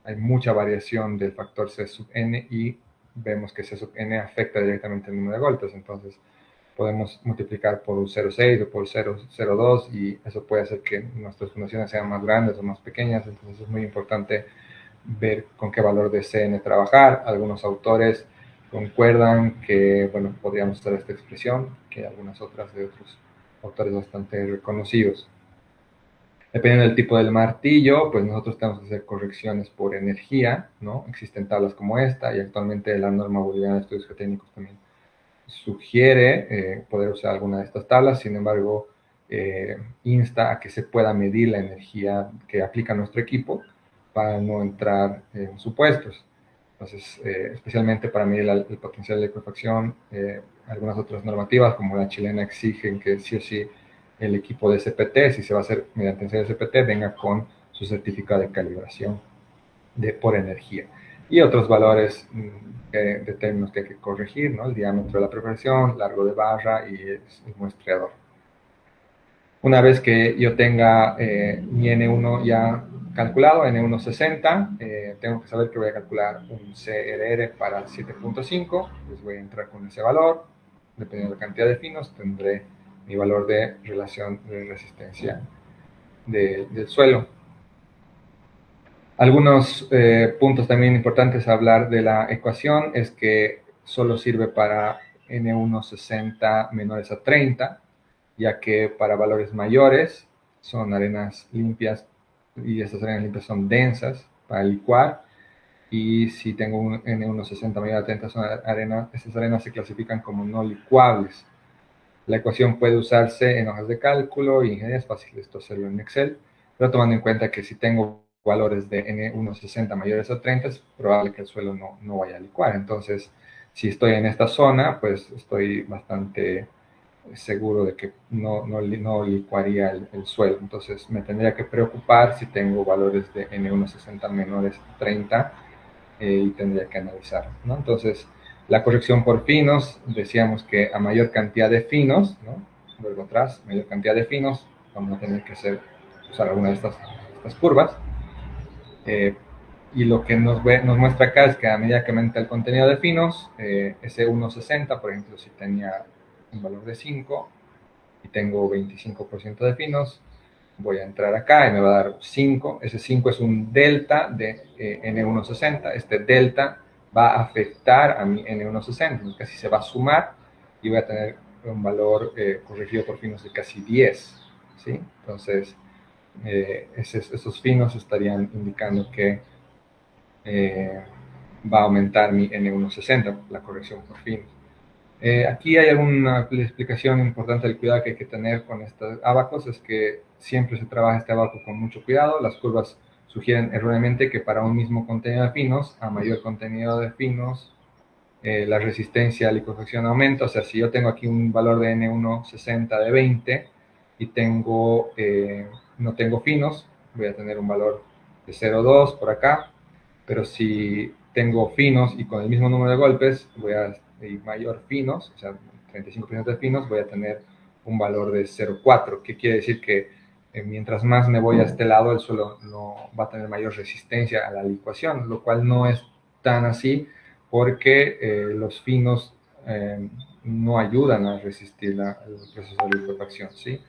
hay mucha variación del factor C sub N, y vemos que C sub N afecta directamente el número de golpes. Entonces podemos multiplicar por un 0,6 o por 0,02, y eso puede hacer que nuestras fundaciones sean más grandes o más pequeñas. Entonces es muy importante ver con qué valor de CN trabajar. Algunos autores concuerdan que, bueno, podríamos usar esta expresión, que algunas otras de otros autores bastante reconocidos. Dependiendo del tipo del martillo, pues nosotros tenemos que hacer correcciones por energía, ¿no? Existen tablas como esta, y actualmente la norma boliviana de estudios geotécnicos también sugiere poder usar alguna de estas tablas. Sin embargo, insta a que se pueda medir la energía que aplica nuestro equipo para no entrar en supuestos. Entonces, especialmente para medir el potencial de licuefacción, algunas otras normativas como la chilena exigen que sí o sí el equipo de SPT, si se va a hacer mediante ensayo SPT, venga con su certificado de calibración por energía. Y otros valores de términos que hay que corregir, ¿no? El diámetro de la perforación, largo de barra y el muestreador. Una vez que yo tenga mi N1 ya calculado, N160, tengo que saber que voy a calcular un CRR para 7.5, pues voy a entrar con ese valor. Dependiendo de la cantidad de finos, tendré mi valor de relación de resistencia del suelo. Algunos puntos también importantes a hablar de la ecuación es que solo sirve para N160 menores a 30, ya que para valores mayores son arenas limpias y estas arenas limpias son densas para licuar, y si tengo un N160 mayor a 30 estas arenas se clasifican como no licuables. La ecuación puede usarse en hojas de cálculo y es fácil esto hacerlo en Excel, pero tomando en cuenta que si tengo valores de N160 mayores a 30, es probable que el suelo no vaya a licuar. Entonces, si estoy en esta zona, pues estoy bastante seguro de que no licuaría el suelo. Entonces, me tendría que preocupar si tengo valores de N160 menores a 30 y tendría que analizar, ¿no? Entonces, la corrección por finos, decíamos que a mayor cantidad de finos, ¿no? Vuelvo atrás, mayor cantidad de finos, vamos a tener que usar alguna de estas curvas. Y lo que nos muestra acá es que a medida que aumenta el contenido de finos, ese 1,60, por ejemplo, si tenía un valor de 5 y tengo 25% de finos, voy a entrar acá y me va a dar 5. Ese 5 es un delta de N160. Este delta va a afectar a mi N160, casi se va a sumar y voy a tener un valor corregido por finos de casi 10, ¿sí? Entonces, esos finos estarían indicando que va a aumentar mi N160, la corrección por finos. Aquí hay alguna explicación importante del cuidado que hay que tener con estos abacos, es que siempre se trabaja este abaco con mucho cuidado. Las curvas sugieren erróneamente que para un mismo contenido de finos, a mayor contenido de finos, la resistencia a licuefacción aumenta. O sea, si yo tengo aquí un valor de N160 de 20 y no tengo finos, voy a tener un valor de 0,2 por acá, pero si tengo finos y con el mismo número de golpes, y mayor finos, o sea, 35% de finos, voy a tener un valor de 0,4, que quiere decir que mientras más me voy a este lado, el suelo no va a tener mayor resistencia a la licuación, lo cual no es tan así porque los finos no ayudan a resistir el proceso de licuefacción, ¿sí?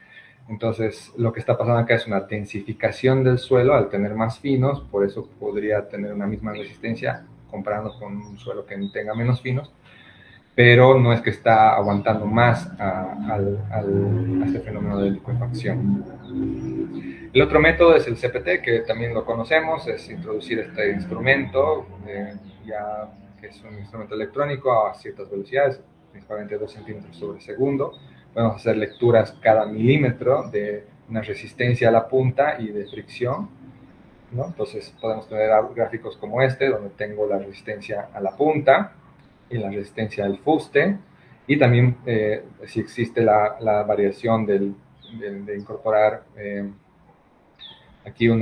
Entonces, lo que está pasando acá es una densificación del suelo al tener más finos, por eso podría tener una misma resistencia comparando con un suelo que tenga menos finos, pero no es que está aguantando más a este fenómeno de licuefacción. El otro método es el CPT, que también lo conocemos, es introducir este instrumento, ya que es un instrumento electrónico a ciertas velocidades, principalmente 2 centímetros sobre segundo. Podemos hacer lecturas cada milímetro de una resistencia a la punta y de fricción, ¿no? Entonces podemos tener gráficos como este, donde tengo la resistencia a la punta y la resistencia al fuste, y también si existe la variación de incorporar aquí un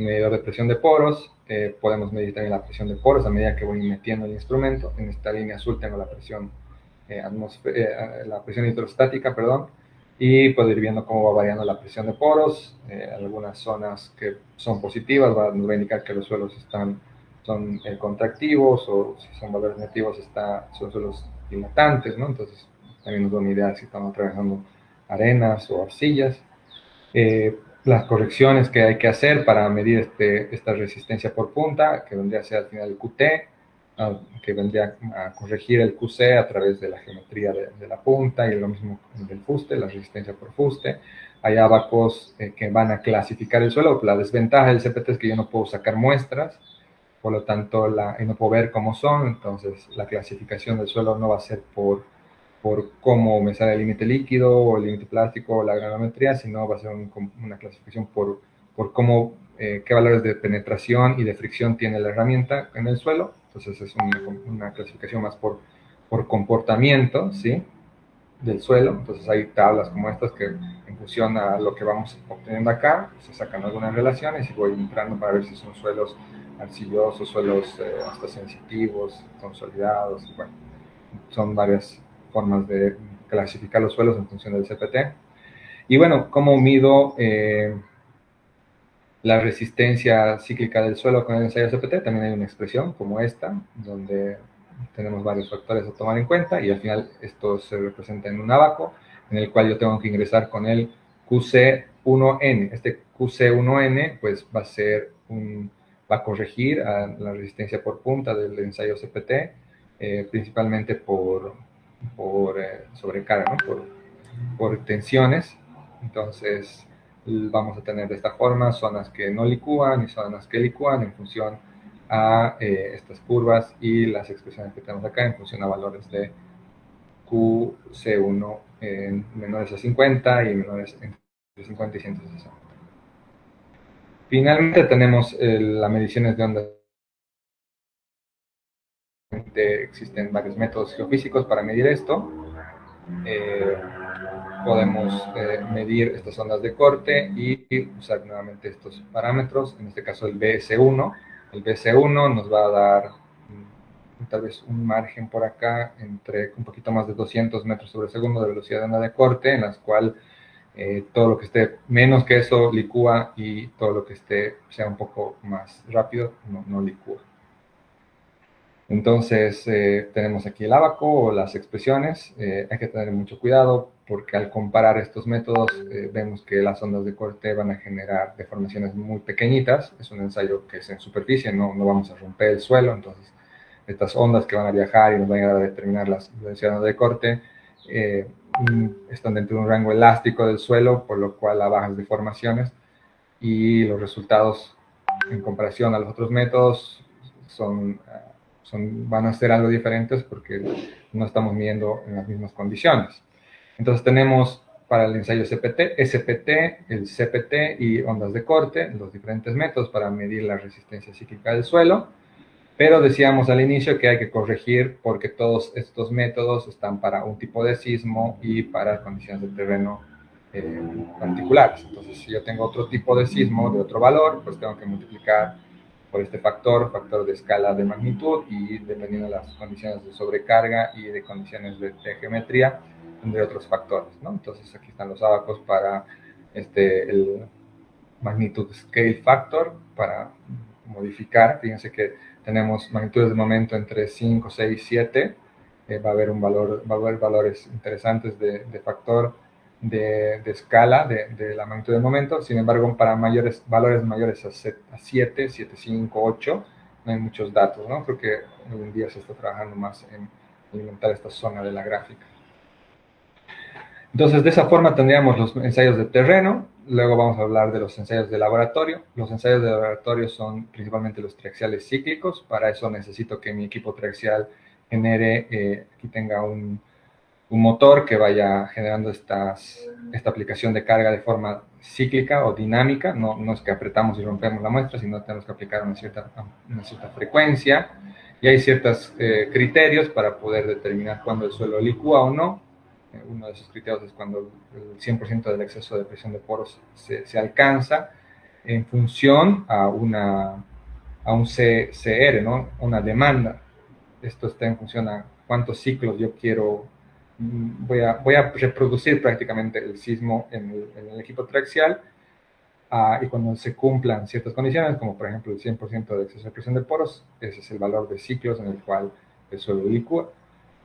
medidor de presión de poros. Podemos medir también la presión de poros a medida que voy metiendo el instrumento. En esta línea azul tengo la presión hidrostática, perdón, y puedo ir viendo cómo va variando la presión de poros. Algunas zonas que son positivas nos va a indicar que los suelos son contractivos, o si son valores negativos son suelos dilatantes, ¿no? Entonces también nos da una idea si estamos trabajando arenas o arcillas. Las correcciones que hay que hacer para medir esta resistencia por punta, que vendría a ser al final el QT, que vendría a corregir el QC a través de la geometría de la punta, y lo mismo del fuste, la resistencia por fuste. Hay abacos que van a clasificar el suelo. La desventaja del CPT es que yo no puedo sacar muestras, por lo tanto no puedo ver cómo son. Entonces la clasificación del suelo no va a ser por cómo me sale el límite líquido o el límite plástico o la granometría, sino va a ser una clasificación por cómo, qué valores de penetración y de fricción tiene la herramienta en el suelo. Entonces es una clasificación más por comportamiento, ¿sí?, del suelo. Entonces hay tablas como estas que, en función a lo que vamos obteniendo acá, se sacan algunas relaciones y voy entrando para ver si son suelos arcillosos, suelos hasta sensitivos, consolidados. Bueno, son varias formas de clasificar los suelos en función del CPT. Y bueno, ¿cómo mido la resistencia cíclica del suelo con el ensayo CPT? También hay una expresión como esta, donde tenemos varios factores a tomar en cuenta, y al final esto se representa en un abaco, en el cual yo tengo que ingresar con el QC1N. Este QC1N pues va a ser va a corregir a la resistencia por punta del ensayo CPT, principalmente por sobrecarga, ¿no? por tensiones. Entonces vamos a tener de esta forma zonas que no licúan y zonas que licúan en función a estas curvas y las expresiones que tenemos acá en función a valores de QC1 en menores a 50 y menores entre 50 y 160. Finalmente tenemos las mediciones de ondas. Existen varios métodos geofísicos para medir esto. Podemos medir estas ondas de corte y usar nuevamente estos parámetros, en este caso el BS1. El BS1 nos va a dar tal vez un margen por acá entre un poquito más de 200 metros sobre segundo de velocidad de onda de corte, en las cual todo lo que esté menos que eso licúa y todo lo que sea un poco más rápido no licúa. Entonces tenemos aquí el ábaco o las expresiones. Hay que tener mucho cuidado porque al comparar estos métodos vemos que las ondas de corte van a generar deformaciones muy pequeñitas. Es un ensayo que es en superficie, no vamos a romper el suelo. Entonces estas ondas que van a viajar y nos van a ayudar a determinar las velocidades de corte están dentro de un rango elástico del suelo, por lo cual a bajas deformaciones, y los resultados en comparación a los otros métodos van a ser algo diferentes porque no estamos midiendo en las mismas condiciones. Entonces tenemos para el ensayo CPT, SPT, el CPT y ondas de corte, los diferentes métodos para medir la resistencia cíclica del suelo, pero decíamos al inicio que hay que corregir porque todos estos métodos están para un tipo de sismo y para condiciones de terreno particulares. Entonces, si yo tengo otro tipo de sismo de otro valor, pues tengo que multiplicar por este factor de escala de magnitud, y dependiendo de las condiciones de sobrecarga y de condiciones de geometría, tendré otros factores, ¿no? Entonces aquí están los ábacos para el magnitude scale factor para modificar. Fíjense que tenemos magnitudes de momento entre 5, 6, 7. Va a haber valores interesantes de factor de escala de la magnitud del momento. Sin embargo, para valores mayores a 7, 7, 5, 8, no hay muchos datos, ¿no? Porque hoy en día se está trabajando más en alimentar esta zona de la gráfica. Entonces, de esa forma tendríamos los ensayos de terreno. Luego vamos a hablar de los ensayos de laboratorio. Los ensayos de laboratorio son principalmente los triaxiales cíclicos. Para eso necesito que mi equipo triaxial genere, aquí tenga un motor que vaya generando esta aplicación de carga de forma cíclica o dinámica. No es que apretamos y rompemos la muestra, sino tenemos que aplicar una cierta frecuencia. Y hay ciertos criterios para poder determinar cuándo el suelo licúa o no. Uno de esos criterios es cuando el 100% del exceso de presión de poros se alcanza en función a un CR, ¿no? Una demanda. Esto está en función a cuántos ciclos yo quiero. Voy a reproducir prácticamente el sismo en el equipo triaxial, y cuando se cumplan ciertas condiciones, como por ejemplo el 100% de exceso de presión de poros, ese es el valor de ciclos en el cual el suelo licúa.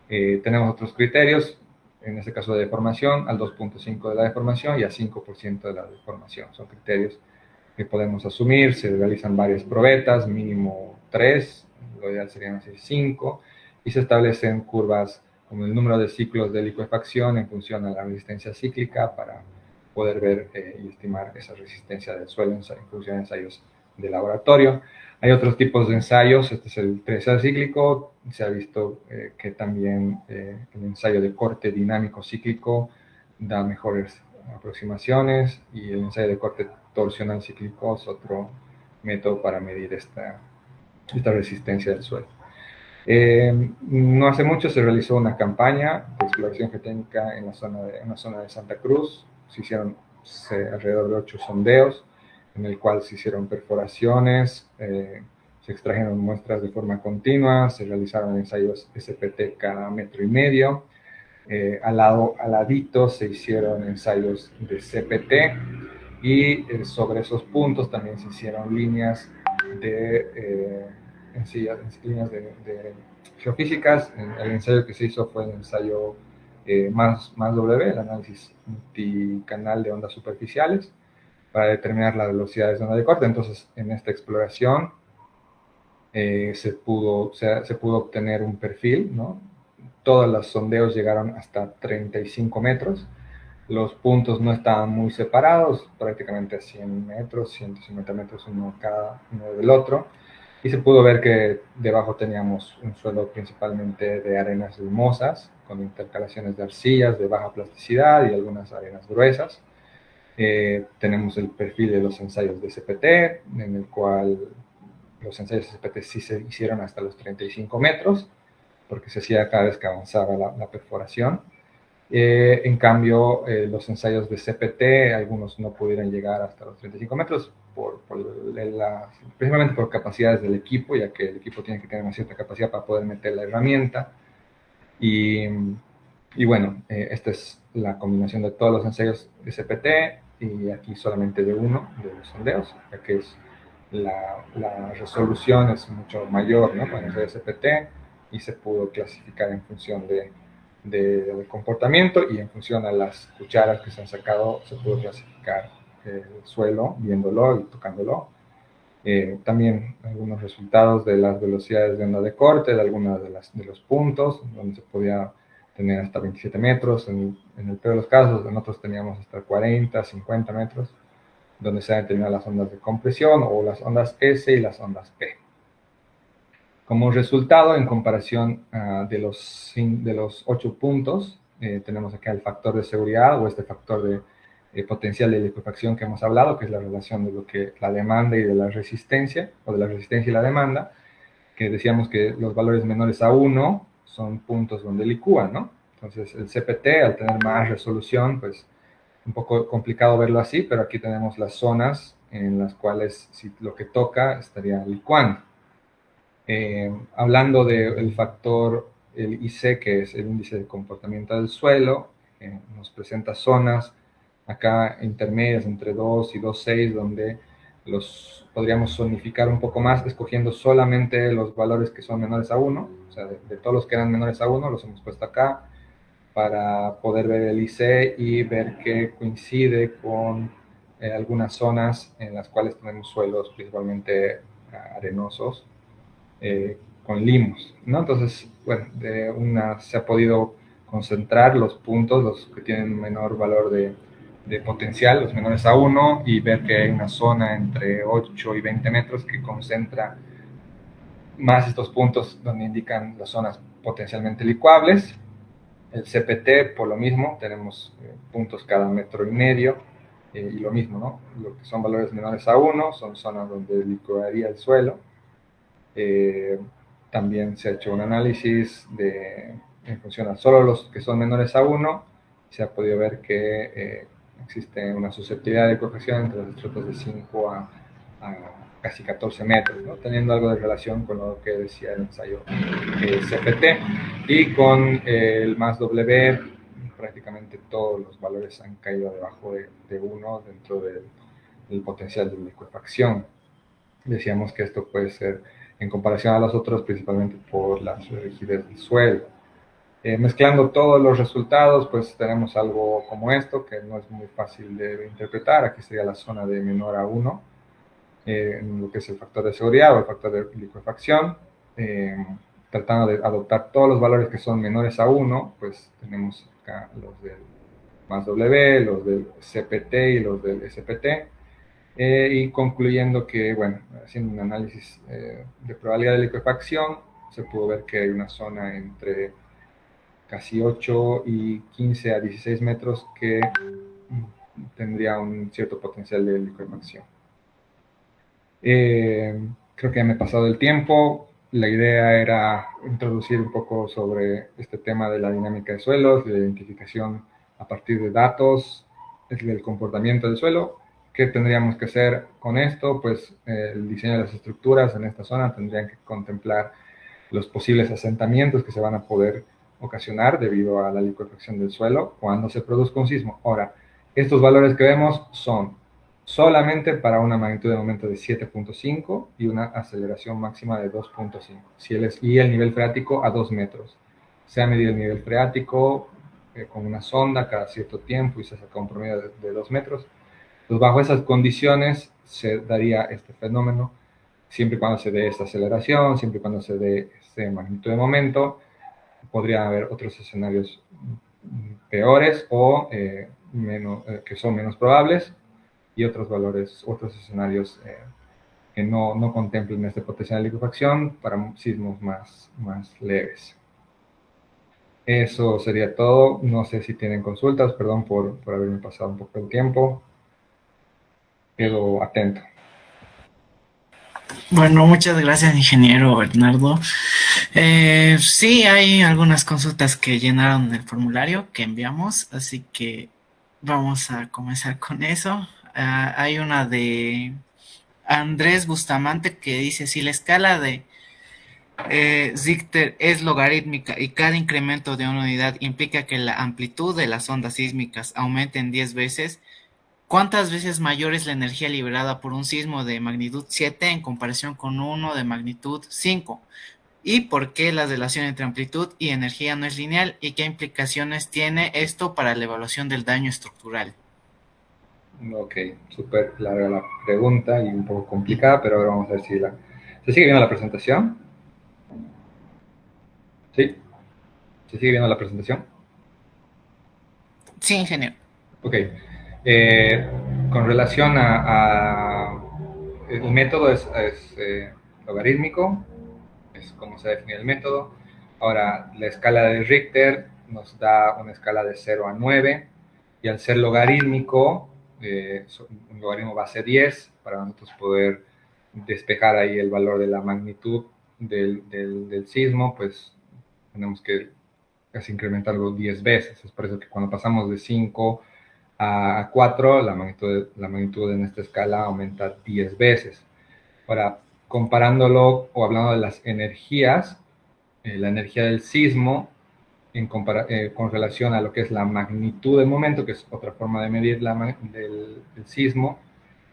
Tenemos otros criterios, en este caso de deformación, al 2.5 de la deformación y a 5% de la deformación. Son criterios que podemos asumir. Se realizan varias probetas, mínimo 3, lo ideal serían así 5, y se establecen curvas como el número de ciclos de licuefacción en función a la resistencia cíclica para poder ver y estimar esa resistencia del suelo en función de ensayos de laboratorio. Hay otros tipos de ensayos. Este es el triaxial cíclico. Se ha visto que también el ensayo de corte dinámico cíclico da mejores aproximaciones, y el ensayo de corte torsional cíclico es otro método para medir esta resistencia del suelo. No hace mucho se realizó una campaña de exploración geotécnica en una zona de Santa Cruz. Se hicieron alrededor de 8 sondeos, en el cual se hicieron perforaciones, se extrajeron muestras de forma continua, se realizaron ensayos SPT cada 1,5 metros. Al ladito se hicieron ensayos de CPT, y sobre esos puntos también se hicieron líneas de geofísicas. El ensayo que se hizo fue el ensayo más W, el análisis multicanal de ondas superficiales, para determinar las velocidades de onda de corte. Entonces, en esta exploración se pudo obtener un perfil, ¿no? Todos los sondeos llegaron hasta 35 metros. Los puntos no estaban muy separados, prácticamente a 100 metros, 150 metros uno del otro. Y se pudo ver que debajo teníamos un suelo principalmente de arenas limosas, con intercalaciones de arcillas de baja plasticidad y algunas arenas gruesas. Tenemos el perfil de los ensayos de CPT, en el cual los ensayos de CPT sí se hicieron hasta los 35 metros, porque se hacía cada vez que avanzaba la perforación. En cambio, los ensayos de CPT, algunos no pudieron llegar hasta los 35 metros, principalmente por capacidades del equipo, ya que el equipo tiene que tener una cierta capacidad para poder meter la herramienta. Y bueno, esta es la combinación de todos los ensayos de CPT, y aquí solamente de uno de los sondeos, ya que la resolución es mucho mayor, ¿no?, con el ensayo de CPT, y se pudo clasificar en función del comportamiento, y en función a las cucharas que se han sacado se pudo clasificar el suelo viéndolo y tocándolo. También algunos resultados de las velocidades de onda de corte de algunos de los puntos, donde se podía tener hasta 27 metros en el peor de los casos. En otros teníamos hasta 40, 50 metros, donde se han determinado las ondas de compresión, o las ondas S y las ondas P. Como resultado, en comparación de los 8 puntos, tenemos acá el factor de seguridad, o este factor de potencial de liquefacción que hemos hablado, que es la relación de la demanda y de la resistencia, o de la resistencia y la demanda, que decíamos que los valores menores a 1 son puntos donde licúan, ¿no? Entonces, el CPT, al tener más resolución, pues un poco complicado verlo así, pero aquí tenemos las zonas en las cuales, si lo que toca, estaría licuando. Hablando del factor, el IC, que es el índice de comportamiento del suelo, nos presenta zonas acá intermedias entre 2 y 2,6, donde los podríamos zonificar un poco más, escogiendo solamente los valores que son menores a 1, o sea, de todos los que eran menores a 1, los hemos puesto acá, para poder ver el IC y ver que coincide con algunas zonas en las cuales tenemos suelos principalmente arenosos, con limos, ¿no? Entonces, bueno, se ha podido concentrar los puntos, los que tienen menor valor de potencial, los menores a 1, y ver que hay una zona entre 8 y 20 metros que concentra más estos puntos donde indican las zonas potencialmente licuables. El CPT, por lo mismo, tenemos puntos cada 1,5 metros, y lo mismo, ¿no? Lo que son valores menores a 1 son zonas donde licuaría el suelo. También se ha hecho un análisis en función a solo los que son menores a 1, se ha podido ver que existe una susceptibilidad de corrección entre los estratos de 5 a casi 14 metros, ¿no?, teniendo algo de relación con lo que decía el ensayo CPT. Y con el más W, prácticamente todos los valores han caído debajo de 1 dentro del potencial de liquefacción. Decíamos que esto puede ser, en comparación a los otros, principalmente por la rigidez del suelo. Mezclando todos los resultados, pues tenemos algo como esto, que no es muy fácil de interpretar. Aquí sería la zona de menor a 1, en lo que es el factor de seguridad o el factor de liquefacción. Tratando de adoptar todos los valores que son menores a 1, pues tenemos acá los del más W, los del CPT y los del SPT. Y concluyendo que, bueno, haciendo un análisis de probabilidad de liquefacción, se pudo ver que hay una zona entre casi 8 y 15 a 16 metros que tendría un cierto potencial de liquefacción. Creo que ya me he pasado el tiempo. La idea era introducir un poco sobre este tema de la dinámica de suelos, de la identificación a partir de datos, del comportamiento del suelo. ¿Qué tendríamos que hacer con esto? Pues el diseño de las estructuras en esta zona tendrían que contemplar los posibles asentamientos que se van a poder ocasionar debido a la liquefacción del suelo cuando se produzca un sismo. Ahora, estos valores que vemos son solamente para una magnitud de momento de 7.5 y una aceleración máxima de 2.5. Y el nivel freático a 2 metros. Se ha medido el nivel freático con una sonda cada cierto tiempo y se saca un promedio de 2 metros. Pues bajo esas condiciones se daría este fenómeno. siempre y cuando se dé esta aceleración, siempre y cuando se dé esta magnitud de momento, podría haber otros escenarios peores o que son menos probables, y otros valores, otros escenarios que no contemplen este potencial de liquefacción para sismos más leves. Eso sería todo. No sé si tienen consultas, perdón por haberme pasado un poco el tiempo. Quedo atento. Bueno, muchas gracias, ingeniero Bernardo. Sí, hay algunas consultas que llenaron en el formulario que enviamos, así que vamos a comenzar con eso. Hay una de Andrés Bustamante que dice, si la escala de Richter es logarítmica y cada incremento de una unidad implica que la amplitud de las ondas sísmicas aumente en 10 veces, ¿cuántas veces mayor es la energía liberada por un sismo de magnitud 7 en comparación con uno de magnitud 5? ¿Y por qué la relación entre amplitud y energía no es lineal? ¿Y qué implicaciones tiene esto para la evaluación del daño estructural? Ok, súper larga la pregunta y un poco complicada, pero ahora vamos a ver si ¿Se sigue viendo la presentación? ¿Sí? ¿Se sigue viendo la presentación? Sí, ingeniero. Ok. Con relación el método es logarítmico, es como se define el método. Ahora, la escala de Richter nos da una escala de 0 a 9, y al ser logarítmico, un logaritmo base 10, para nosotros poder despejar ahí el valor de la magnitud del sismo, pues tenemos que casi incrementarlo 10 veces. Es por eso que cuando pasamos de 5 a 4, la magnitud en esta escala aumenta 10 veces. Ahora, comparándolo o hablando de las energías, la energía del sismo con relación a lo que es la magnitud del momento, que es otra forma de medir del sismo,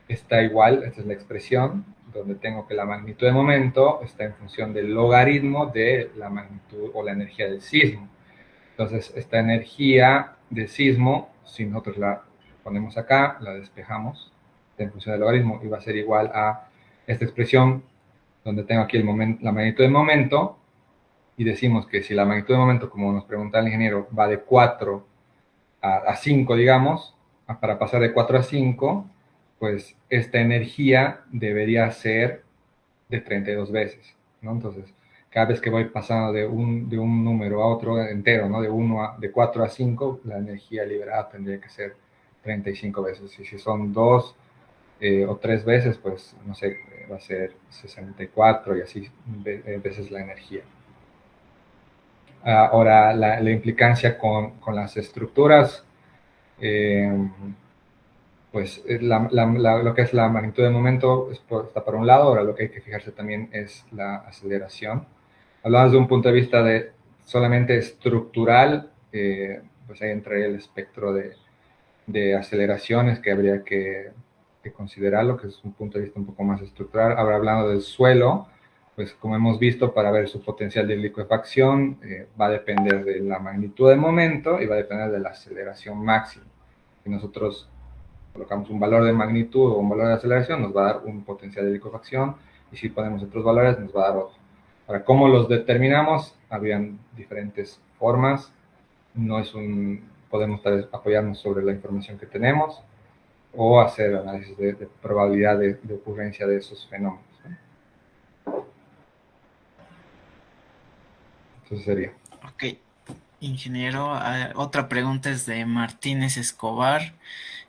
está igual. Esta es la expresión donde tengo que la magnitud de momento está en función del logaritmo de la magnitud o la energía del sismo. Entonces, esta energía del sismo, si nosotros la ponemos acá, la despejamos en función del logaritmo, y va a ser igual a esta expresión donde tengo aquí la magnitud de momento, y decimos que si la magnitud de momento, como nos pregunta el ingeniero, va de 4 a 5, digamos, para pasar de 4 a 5, pues esta energía debería ser de 32 veces, ¿no? Entonces, cada vez que voy pasando de un número a otro entero, ¿no? De 4 a 5, la energía liberada tendría que ser 35 veces. Y si son 2 o 3 veces, pues, no sé, va a ser 64 y así veces la energía. Ahora, la implicancia con las estructuras, pues lo que es la magnitud de momento está por un lado. Ahora, lo que hay que fijarse también es la aceleración. Hablamos de un punto de vista solamente estructural, pues ahí entra el espectro de aceleraciones que habría que considerarlo, que es un punto de vista un poco más estructural. Ahora, hablando del suelo, pues como hemos visto, para ver su potencial de liquefacción, va a depender de la magnitud del momento y va a depender de la aceleración máxima. Si nosotros colocamos un valor de magnitud o un valor de aceleración, nos va a dar un potencial de liquefacción, y si ponemos otros valores, nos va a dar otro. Ahora, ¿cómo los determinamos? Habían diferentes formas. Podemos apoyarnos sobre la información que tenemos o hacer análisis de probabilidad de ocurrencia de esos fenómenos, ¿no? Eso sería. Ok, ingeniero, otra pregunta es de Martínez Escobar.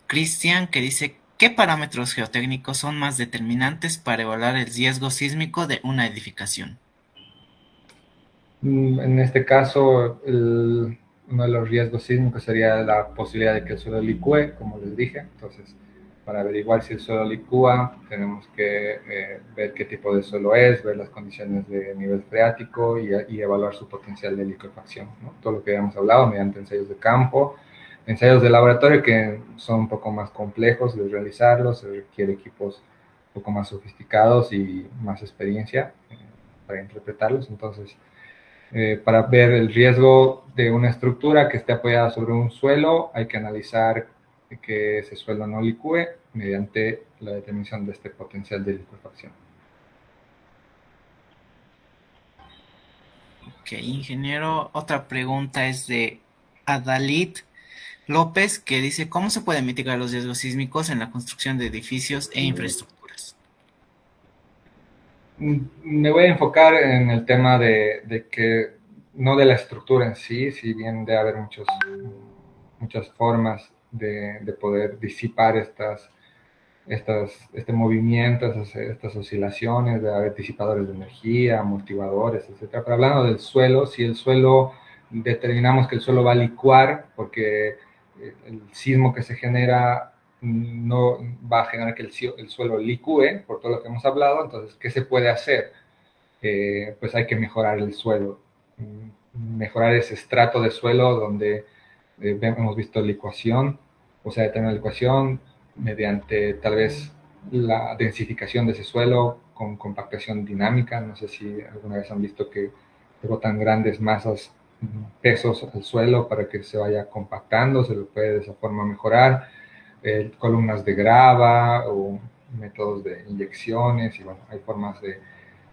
Cristian, que dice, ¿qué parámetros geotécnicos son más determinantes para evaluar el riesgo sísmico de una edificación? En este caso, uno de los riesgos sísmicos sería la posibilidad de que el suelo licúe, como les dije. Entonces, para averiguar si el suelo licúa, tenemos que ver qué tipo de suelo es, ver las condiciones de nivel freático y evaluar su potencial de liquefacción, ¿no? Todo lo que habíamos hablado mediante ensayos de campo, ensayos de laboratorio que son un poco más complejos de realizarlos, se requiere equipos un poco más sofisticados y más experiencia para interpretarlos. Entonces, para ver el riesgo de una estructura que esté apoyada sobre un suelo, hay que analizar que ese suelo no licúe mediante la determinación de este potencial de liquefacción. Ok, ingeniero, otra pregunta es de Adalit López, que dice, ¿cómo se pueden mitigar los riesgos sísmicos en la construcción de edificios e infraestructuras? Me voy a enfocar en el tema de que, no de la estructura en sí, si bien debe haber muchas formas de poder disipar este movimiento, estas oscilaciones, de haber disipadores de energía, amortiguadores, etcétera. Pero hablando del suelo, si el suelo, determinamos que el suelo va a licuar, porque el sismo que se genera no va a generar que el suelo licúe, por todo lo que hemos hablado. Entonces, ¿qué se puede hacer? Pues hay que mejorar el suelo, mejorar ese estrato de suelo donde hemos visto licuación, o sea, tener licuación mediante tal vez la densificación de ese suelo con compactación dinámica. No sé si alguna vez han visto que botan grandes masas, pesos al suelo para que se vaya compactando, se lo puede de esa forma mejorar. Columnas de grava o métodos de inyecciones, y bueno, hay formas de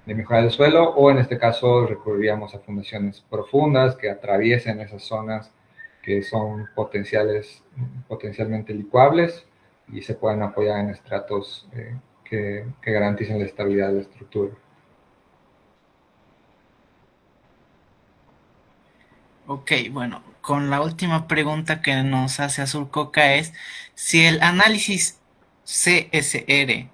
mejorar el suelo, o en este caso recurriríamos a fundaciones profundas que atraviesen esas zonas que son potencialmente licuables y se pueden apoyar en estratos que garanticen la estabilidad de la estructura. Ok, bueno, con la última pregunta que nos hace Azul Coca es, si el análisis CRR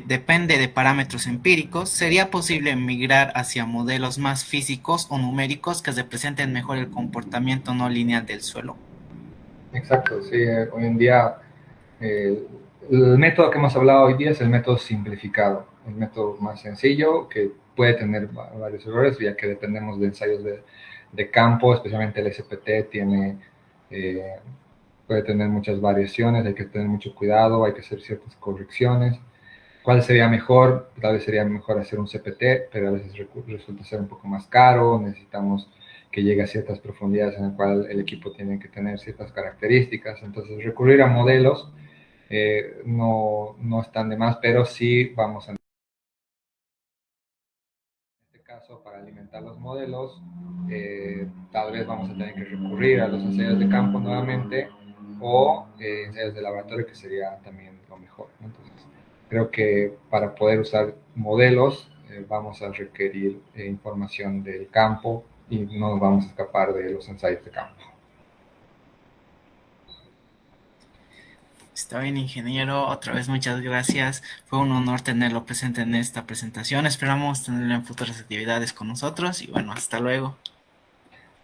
depende de parámetros empíricos, ¿sería posible migrar hacia modelos más físicos o numéricos que representen mejor el comportamiento no lineal del suelo? Exacto, sí, hoy en día eh, el método que hemos hablado hoy día es el método simplificado, el método más sencillo que puede tener varios errores, ya que dependemos de ensayos de campo, especialmente el SPT eh, puede tener muchas variaciones, hay que tener mucho cuidado, hay que hacer ciertas correcciones. ¿Cuál sería mejor? Tal vez sería mejor hacer un CPT, pero a veces resulta ser un poco más caro, necesitamos que llegue a ciertas profundidades en las cuales el equipo tiene que tener ciertas características. Entonces, recurrir a modelos no están de más, pero sí vamos a, en este caso, para alimentar los modelos, tal vez vamos a tener que recurrir a los ensayos de campo nuevamente, o ensayos de laboratorio, que sería también lo mejor, ¿no? Entonces, creo que para poder usar modelos vamos a requerir información del campo y no nos vamos a escapar de los ensayos de campo. Está bien, ingeniero. Otra vez muchas gracias. Fue un honor tenerlo presente en esta presentación. Esperamos tenerlo en futuras actividades con nosotros y bueno, hasta luego.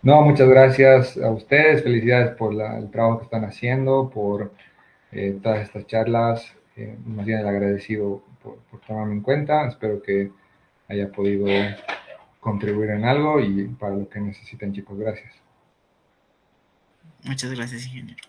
No, muchas gracias a ustedes, felicidades por el trabajo que están haciendo, por todas estas charlas. Más bien el agradecido por tomarme en cuenta. Espero que haya podido contribuir en algo y para lo que necesiten, chicos. Gracias. Muchas gracias, ingeniero.